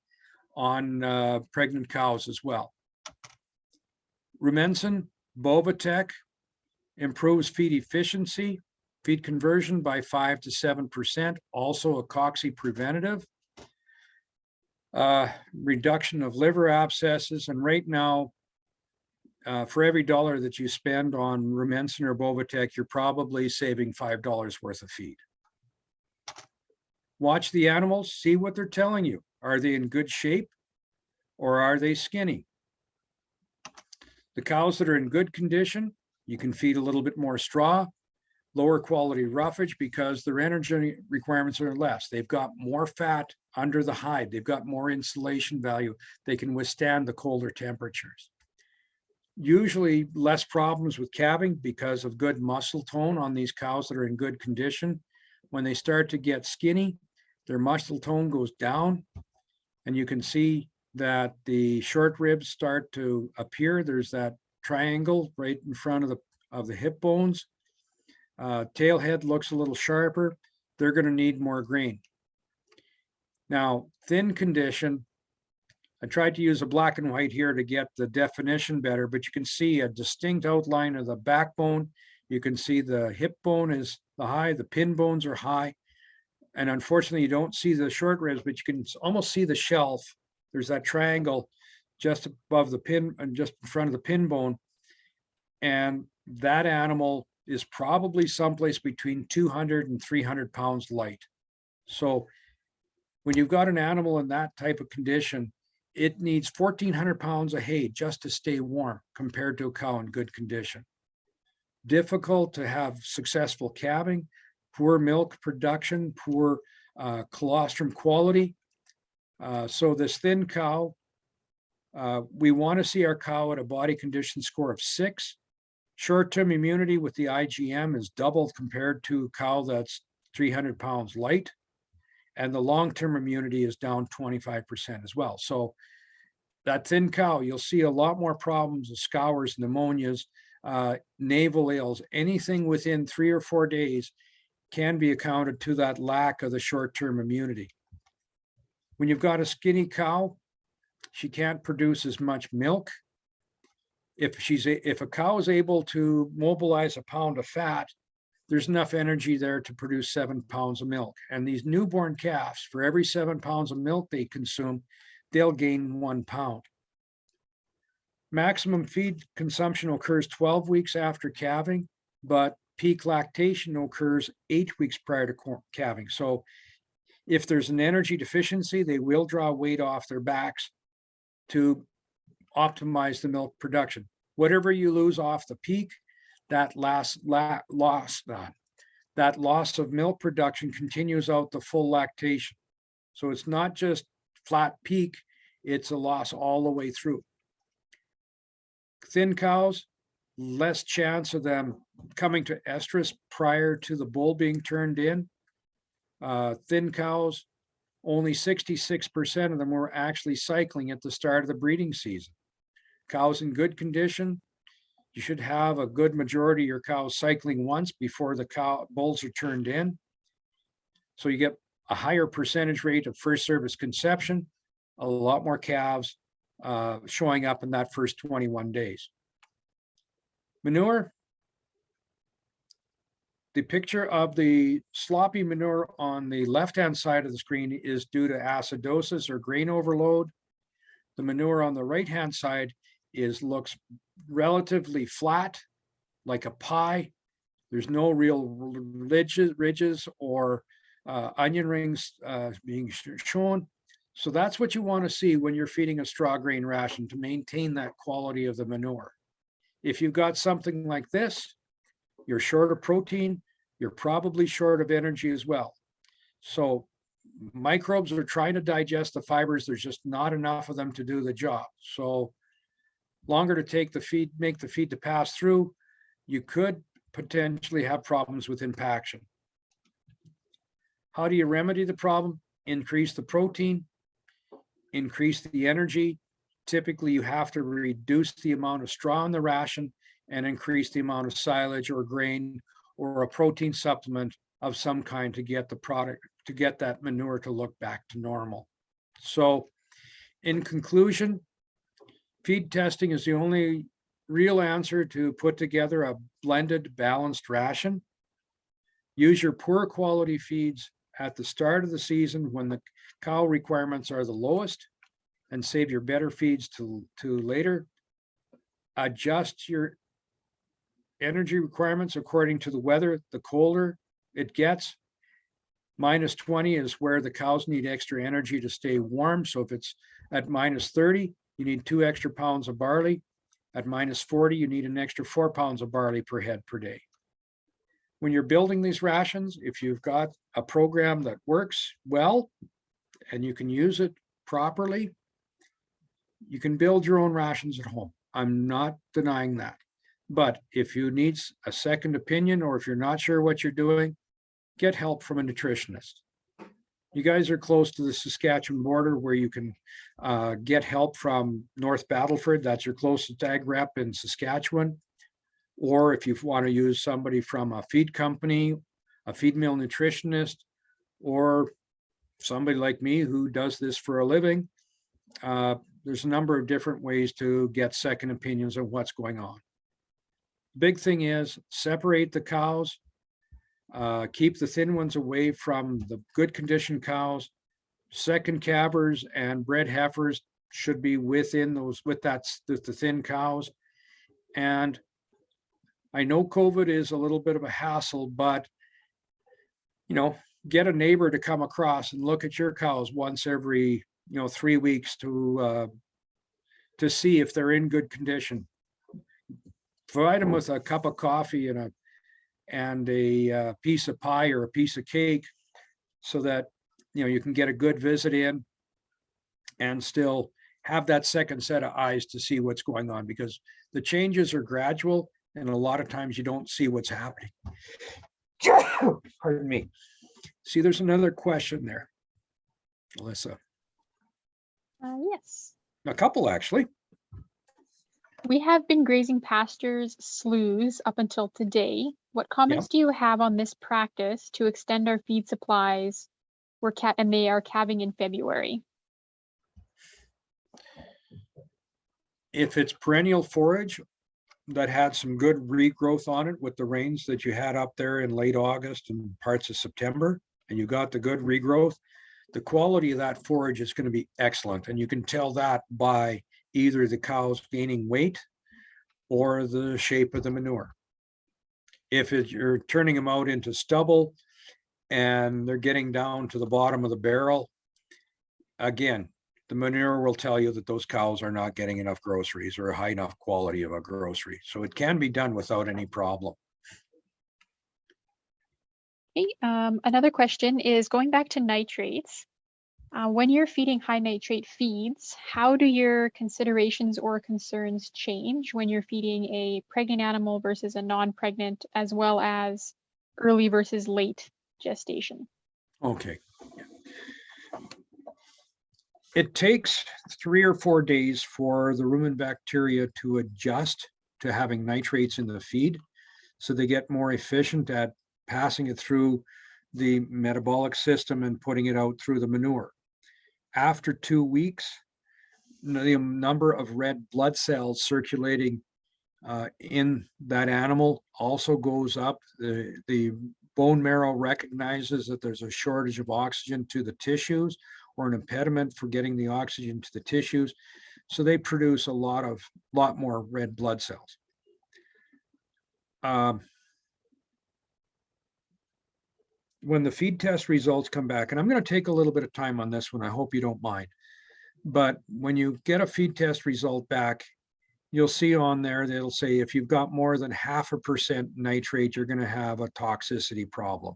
on pregnant cows as well. Rumensin, Bovatec improves feed efficiency, feed conversion by 5 to 7%, also a cocci preventative. Reduction of liver abscesses, and right now, for every dollar that you spend on Rumensin or Bovatec, you're probably saving $5 worth of feed. Watch the animals, see what they're telling you. Are they in good shape or are they skinny? The cows that are in good condition You can feed a little bit more straw, lower quality roughage because their energy requirements are less. They've got more fat under the hide. They've got more insulation value. They can withstand the colder temperatures. Usually less problems with calving because of good muscle tone on these cows that are in good condition. When they start to get skinny, their muscle tone goes down, and you can see that the short ribs start to appear. There's that triangle right in front of the hip bones. Tail head looks a little sharper. They're going to need more grain. Now, thin condition, I tried to use a black and white here to get the definition better, but you can see a distinct outline of the backbone. You can see the hip bone is the high, the pin bones are high. And unfortunately, you don't see the short ribs, but you can almost see the shelf. There's that triangle just above the pin and just in front of the pin bone. And that animal is probably someplace between 200 and 300 pounds light. So when you've got an animal in that type of condition, it needs 1,400 pounds of hay just to stay warm compared to a cow in good condition. Difficult to have successful calving, poor milk production, poor colostrum quality. So this thin cow, we want to see our cow at a body condition score of 6. Short-term immunity with the IgM is doubled compared to a cow that's 300 pounds light. And the long-term immunity is down 25% as well. So that thin cow, you'll see a lot more problems of scours, pneumonias, navel ails, anything within 3 or 4 days can be accounted to that lack of the short-term immunity. When you've got a skinny cow, she can't produce as much milk. If a cow is able to mobilize a pound of fat, there's enough energy there to produce 7 pounds of milk. And these newborn calves, for every 7 pounds of milk they consume, they'll gain 1 pound. Maximum feed consumption occurs 12 weeks after calving, but peak lactation occurs 8 weeks prior to calving. So if there's an energy deficiency, they will draw weight off their backs to optimize the milk production. Whatever you lose off the peak, that loss of milk production continues out the full lactation. So it's not just flat peak, it's a loss all the way through. Thin cows, less chance of them coming to estrus prior to the bull being turned in. Thin cows, only 66% of them were actually cycling at the start of the breeding season. Cows in good condition, you should have a good majority of your cows cycling once before the bulls are turned in. So you get a higher percentage rate of first service conception, a lot more calves showing up in that first 21 days. Manure. The picture of the sloppy manure on the left-hand side of the screen is due to acidosis or grain overload. The manure on the right-hand side looks relatively flat, like a pie. There's no real ridges or onion rings being shown. So that's what you want to see when you're feeding a straw grain ration to maintain that quality of the manure. If you've got something like this, you're short of protein, you're probably short of energy as well. So microbes are trying to digest the fibers. There's just not enough of them to do the job. So longer to take the feed, make the feed to pass through, you could potentially have problems with impaction. How do you remedy the problem? Increase the protein, increase the energy. Typically, you have to reduce the amount of straw in the ration and increase the amount of silage or grain or a protein supplement of some kind to get the product, to get that manure to look back to normal. So in conclusion, feed testing is the only real answer to put together a blended, balanced ration. Use your poor quality feeds at the start of the season when the cow requirements are the lowest, and save your better feeds to later. Adjust your energy requirements according to the weather. The colder it gets, -20 is where the cows need extra energy to stay warm. So if it's at -30, you need 2 extra pounds of barley. At -40, you need an extra 4 pounds of barley per head per day. When you're building these rations, if you've got a program that works well and you can use it properly, you can build your own rations at home. I'm not denying that. But if you need a second opinion, or if you're not sure what you're doing, get help from a nutritionist. You guys are close to the Saskatchewan border where you can get help from North Battleford. That's your closest ag rep in Saskatchewan. Or if you want to use somebody from a feed company, a feed mill nutritionist, or somebody like me who does this for a living, there's a number of different ways to get second opinions on what's going on. Big thing is separate the cows, keep the thin ones away from the good condition cows. Second calvers and bred heifers should be within those, the thin cows. And I know COVID is a little bit of a hassle, but get a neighbor to come across and look at your cows once every 3 weeks to see if they're in good condition. Provide them with a cup of coffee and a piece of pie or a piece of cake, so that you can get a good visit in and still have that second set of eyes to see what's going on, because the changes are gradual and a lot of times you don't see what's happening. Pardon me. See, there's another question there, Alyssa. Yes. A couple, actually. We have been grazing pastures, sloughs up until today. What comments do you have on this practice to extend our feed supplies? And they are calving in February. If it's perennial forage that had some good regrowth on it with the rains that you had up there in late August and parts of September, and you got the good regrowth, the quality of that forage is going to be excellent. And you can tell that by either the cows gaining weight or the shape of the manure. If you're turning them out into stubble and they're getting down to the bottom of the barrel, again, the manure will tell you that those cows are not getting enough groceries or a high enough quality of a grocery. So it can be done without any problem. Okay, another question is going back to nitrates. When you're feeding high nitrate feeds, how do your considerations or concerns change when you're feeding a pregnant animal versus a non-pregnant, as well as early versus late gestation? Okay. It takes 3 or 4 days for the rumen bacteria to adjust to having nitrates in the feed, so they get more efficient at passing it through the metabolic system and putting it out through the manure. After 2 weeks, the number of red blood cells circulating in that animal also goes up. The bone marrow recognizes that there's a shortage of oxygen to the tissues, or an impediment for getting the oxygen to the tissues. So they produce a lot more red blood cells. When the feed test results come back, and I'm going to take a little bit of time on this one, I hope you don't mind, but when you get a feed test result back, you'll see on there that it'll say if you've got more than 0.5% nitrate, you're going to have a toxicity problem.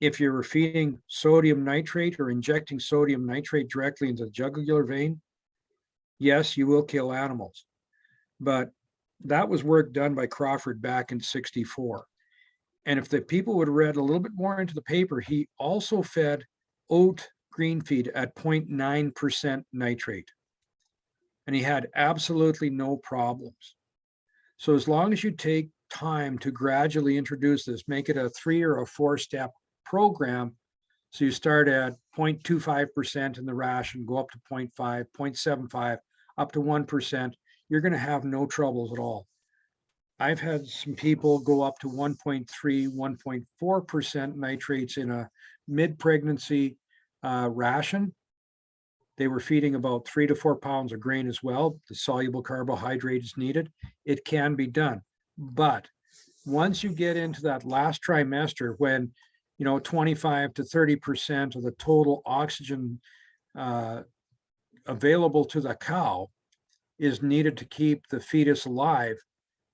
If you're feeding sodium nitrate or injecting sodium nitrate directly into the jugular vein, yes, you will kill animals. But that was work done by Crawford back in '64. And if the people would have read a little bit more into the paper, he also fed oat green feed at 0.9% nitrate. And he had absolutely no problems. So as long as you take time to gradually introduce this, make it a 3 or a 4-step program. So you start at 0.25% in the ration, go up to 0.5, 0.75, up to 1%. You're going to have no troubles at all. I've had some people go up to 1.3, 1.4% nitrates in a mid-pregnancy ration. They were feeding about 3 to 4 pounds of grain as well. The soluble carbohydrate is needed. It can be done. But once you get into that last trimester, when 25 to 30% of the total oxygen available to the cow is needed to keep the fetus alive,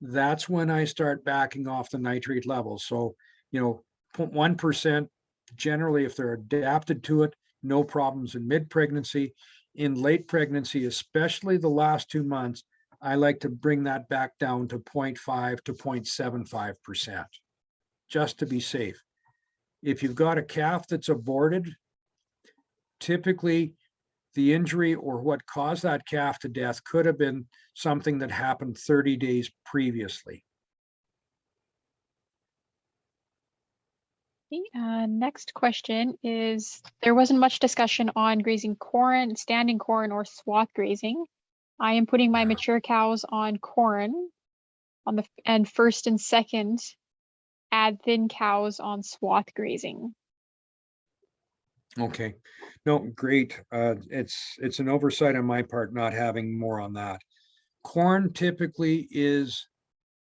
that's when I start backing off the nitrate levels. So, 1% generally, if they're adapted to it, no problems in mid-pregnancy. In late pregnancy, especially the last 2 months, I like to bring that back down to 0.5 to 0.75%, just to be safe. If you've got a calf that's aborted, typically the injury or what caused that calf to death could have been something that happened 30 days previously. Next question is, there wasn't much discussion on grazing corn, standing corn, or swath grazing. I am putting my mature cows on corn and first and second add thin cows on swath grazing. Okay, no, great. It's an oversight on my part not having more on that. Corn typically is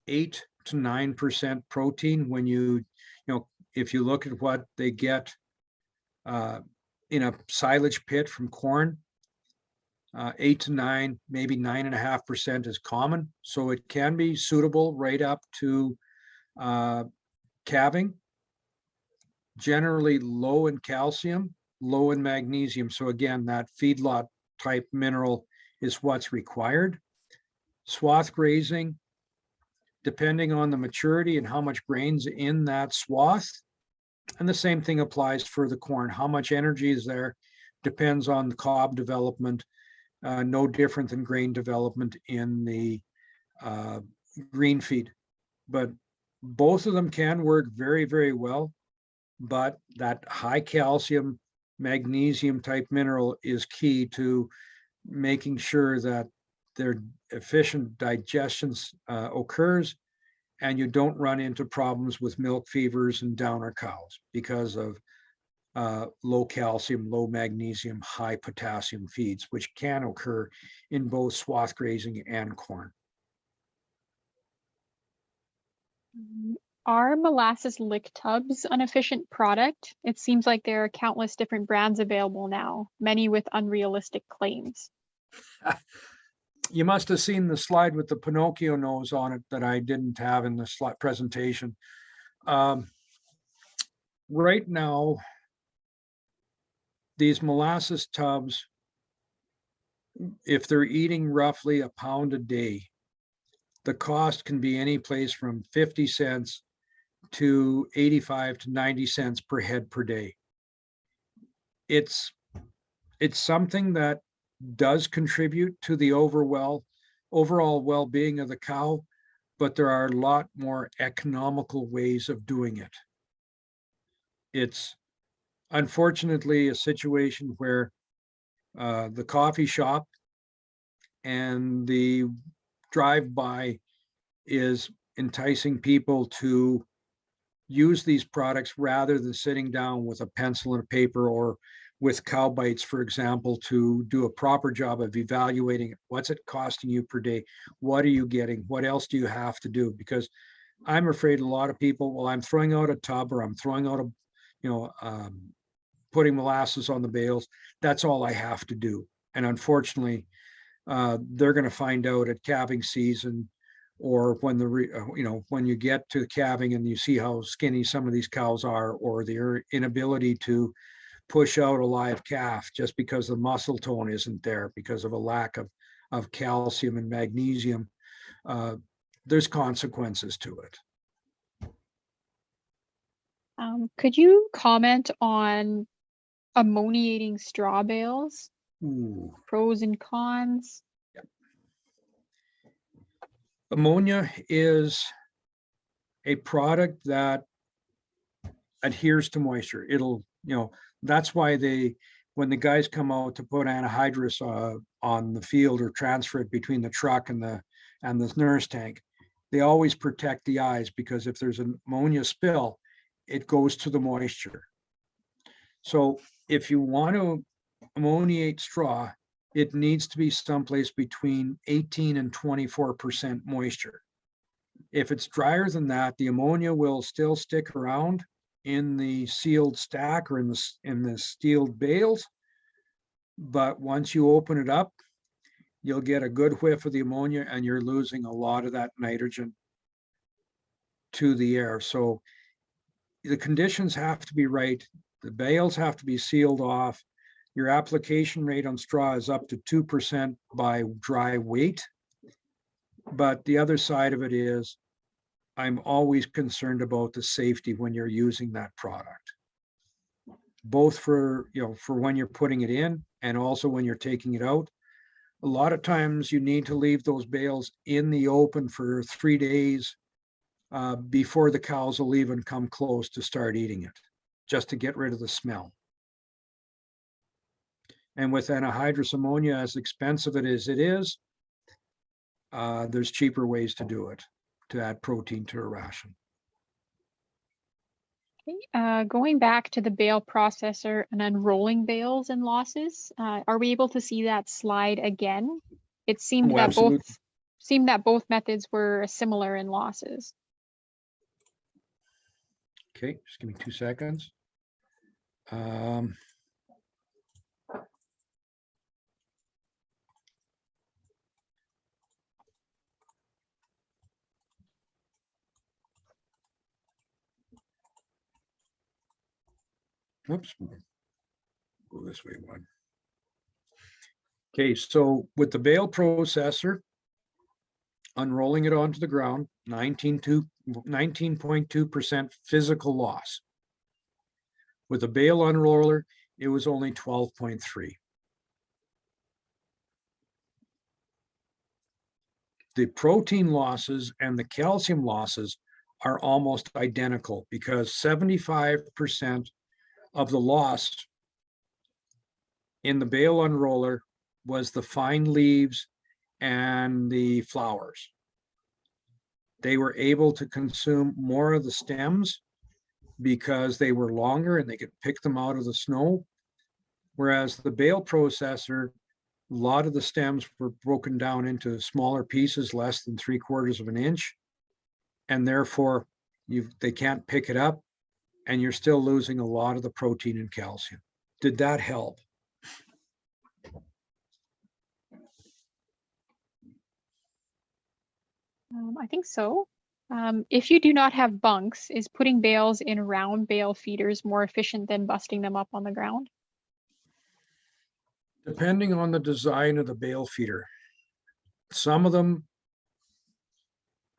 8 to 9% protein when if you look at what they get in a silage pit from corn, 8 to 9, maybe 9.5% is common. So it can be suitable right up to calving. Generally low in calcium, low in magnesium. So again, that feedlot type mineral is what's required. Swath grazing, depending on the maturity and how much grain's in that swath. And the same thing applies for the corn. How much energy is there depends on the cob development, no different than grain development in the green feed. But both of them can work very, very well. But that high calcium, magnesium type mineral is key to making sure that their efficient digestion occurs and you don't run into problems with milk fevers and downer cows because of low calcium, low magnesium, high potassium feeds, which can occur in both swath grazing and corn. Are molasses lick tubs an efficient product? It seems like there are countless different brands available now, many with unrealistic claims. You must have seen the slide with the Pinocchio nose on it that I didn't have in the slide presentation. Right now, these molasses tubs, if they're eating roughly a pound a day, the cost can be any place from 50 cents to 85 to 90 cents per head per day. It's something that does contribute to the overall well-being of the cow, but there are a lot more economical ways of doing it. It's unfortunately a situation where the coffee shop and the drive-by is enticing people to use these products rather than sitting down with a pencil and a paper or with cow bites, for example, to do a proper job of evaluating what's it costing you per day, what are you getting, what else do you have to do? Because I'm afraid a lot of people, well, I'm throwing out a tub or I'm throwing out putting molasses on the bales, that's all I have to do. And unfortunately, they're going to find out at calving season or when when you get to calving and you see how skinny some of these cows are, or their inability to push out a live calf just because the muscle tone isn't there because of a lack of calcium and magnesium, there's consequences to it. Could you comment on ammoniating straw bales? Ooh. Pros and cons? Yep. Ammonia is a product that adheres to moisture. It'll, that's why when the guys come out to put anhydrous on the field or transfer it between the truck and the nurse tank, they always protect the eyes, because if there's an ammonia spill, it goes to the moisture. So if you want to ammoniate straw, it needs to be someplace between 18 and 24% moisture. If it's drier than that, the ammonia will still stick around in the sealed stack or in the sealed bales. But once you open it up, you'll get a good whiff of the ammonia and you're losing a lot of that nitrogen to the air. So the conditions have to be right. The bales have to be sealed off. Your application rate on straw is up to 2% by dry weight. But the other side of it is I'm always concerned about the safety when you're using that product, both for, for when you're putting it in and also when you're taking it out. A lot of times you need to leave those bales in the open for 3 days before the cows will even come close to start eating it, just to get rid of the smell. And with anhydrous ammonia, as expensive as it is, there's cheaper ways to do it, to add protein to a ration. Okay. Going back to the bale processor and unrolling bales and losses, are we able to see that slide again? It seemed that both methods were similar in losses. Okay, just give me 2 seconds. Whoops, go this way one. Okay, so with the bale processor, unrolling it onto the ground, 19.2% physical loss. With a bale unroller, it was only 12.3. The protein losses and the calcium losses are almost identical because 75% of the loss in the bale unroller was the fine leaves and the flowers. They were able to consume more of the stems because they were longer and they could pick them out of the snow. Whereas the bale processor, a lot of the stems were broken down into smaller pieces, less than 3/4 of an inch. And therefore they can't pick it up and you're still losing a lot of the protein and calcium. Did that help? I think so. If you do not have bunks, is putting bales in round bale feeders more efficient than busting them up on the ground? Depending on the design of the bale feeder. Some of them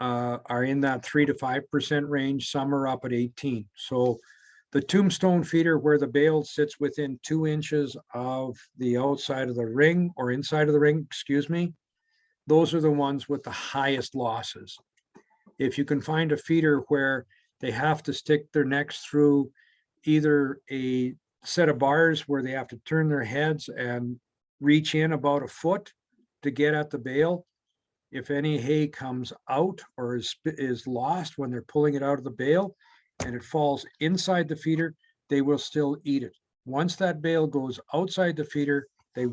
are in that 3 to 5% range. Some are up at 18. So the tombstone feeder where the bale sits within 2 inches of the outside of the ring or inside of the ring, excuse me, those are the ones with the highest losses. If you can find a feeder where they have to stick their necks through either a set of bars where they have to turn their heads and reach in about 1 foot to get at the bale, if any hay comes out or is lost when they're pulling it out of the bale and it falls inside the feeder, they will still eat it. Once that bale goes outside the feeder, they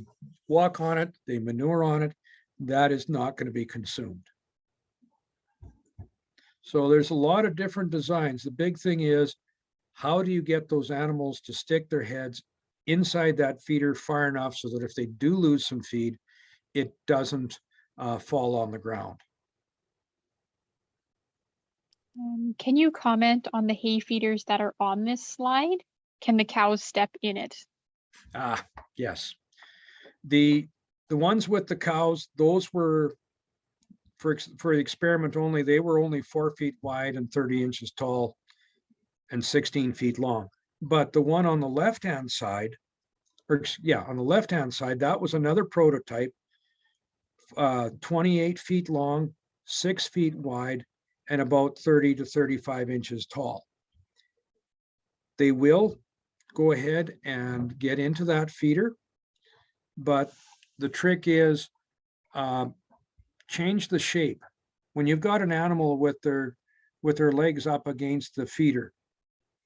walk on it, they manure on it, that is not going to be consumed. So there's a lot of different designs. The big thing is, how do you get those animals to stick their heads inside that feeder far enough so that if they do lose some feed, it doesn't fall on the ground? Can you comment on the hay feeders that are on this slide? Can the cows step in it? Yes. The ones with the cows, those were for the experiment only. They were only 4 feet wide and 30 inches tall and 16 feet long. But the one on the left-hand side, on the left-hand side, that was another prototype, 28 feet long, 6 feet wide, and about 30 to 35 inches tall. They will go ahead and get into that feeder, but the trick is change the shape. When you've got an animal with their legs up against the feeder,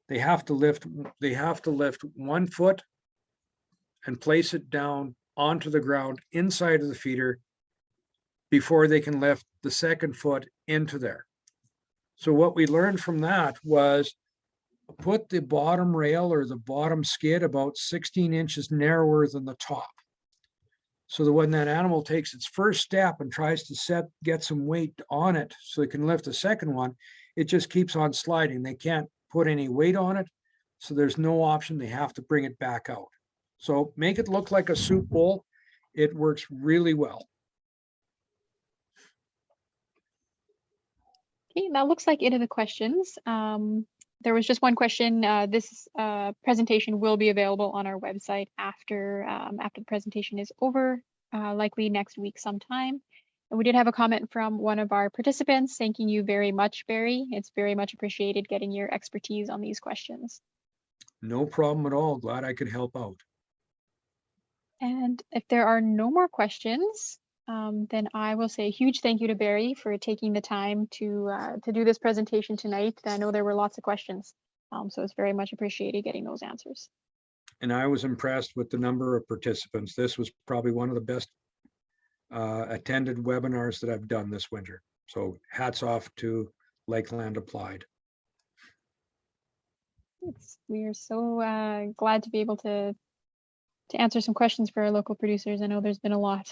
they have to lift 1 foot and place it down onto the ground inside of the feeder before they can lift the second foot into there. So what we learned from that was put the bottom rail or the bottom skid about 16 inches narrower than the top. So that when that animal takes its first step and tries to get some weight on it so it can lift the second one, it just keeps on sliding. They can't put any weight on it. So there's no option. They have to bring it back out. So make it look like a soup bowl. It works really well. Okay, that looks like it of the questions. There was just one question. This presentation will be available on our website after the presentation is over, likely next week sometime. And we did have a comment from one of our participants thanking you very much, Barry. It's very much appreciated getting your expertise on these questions. No problem at all. Glad I could help out. And if there are no more questions, then I will say a huge thank you to Barry for taking the time to do this presentation tonight. I know there were lots of questions, so it's very much appreciated getting those answers. And I was impressed with the number of participants. This was probably one of the best attended webinars that I've done this winter. So hats off to Lakeland Applied. We are so glad to be able to answer some questions for our local producers. I know there's been a lot.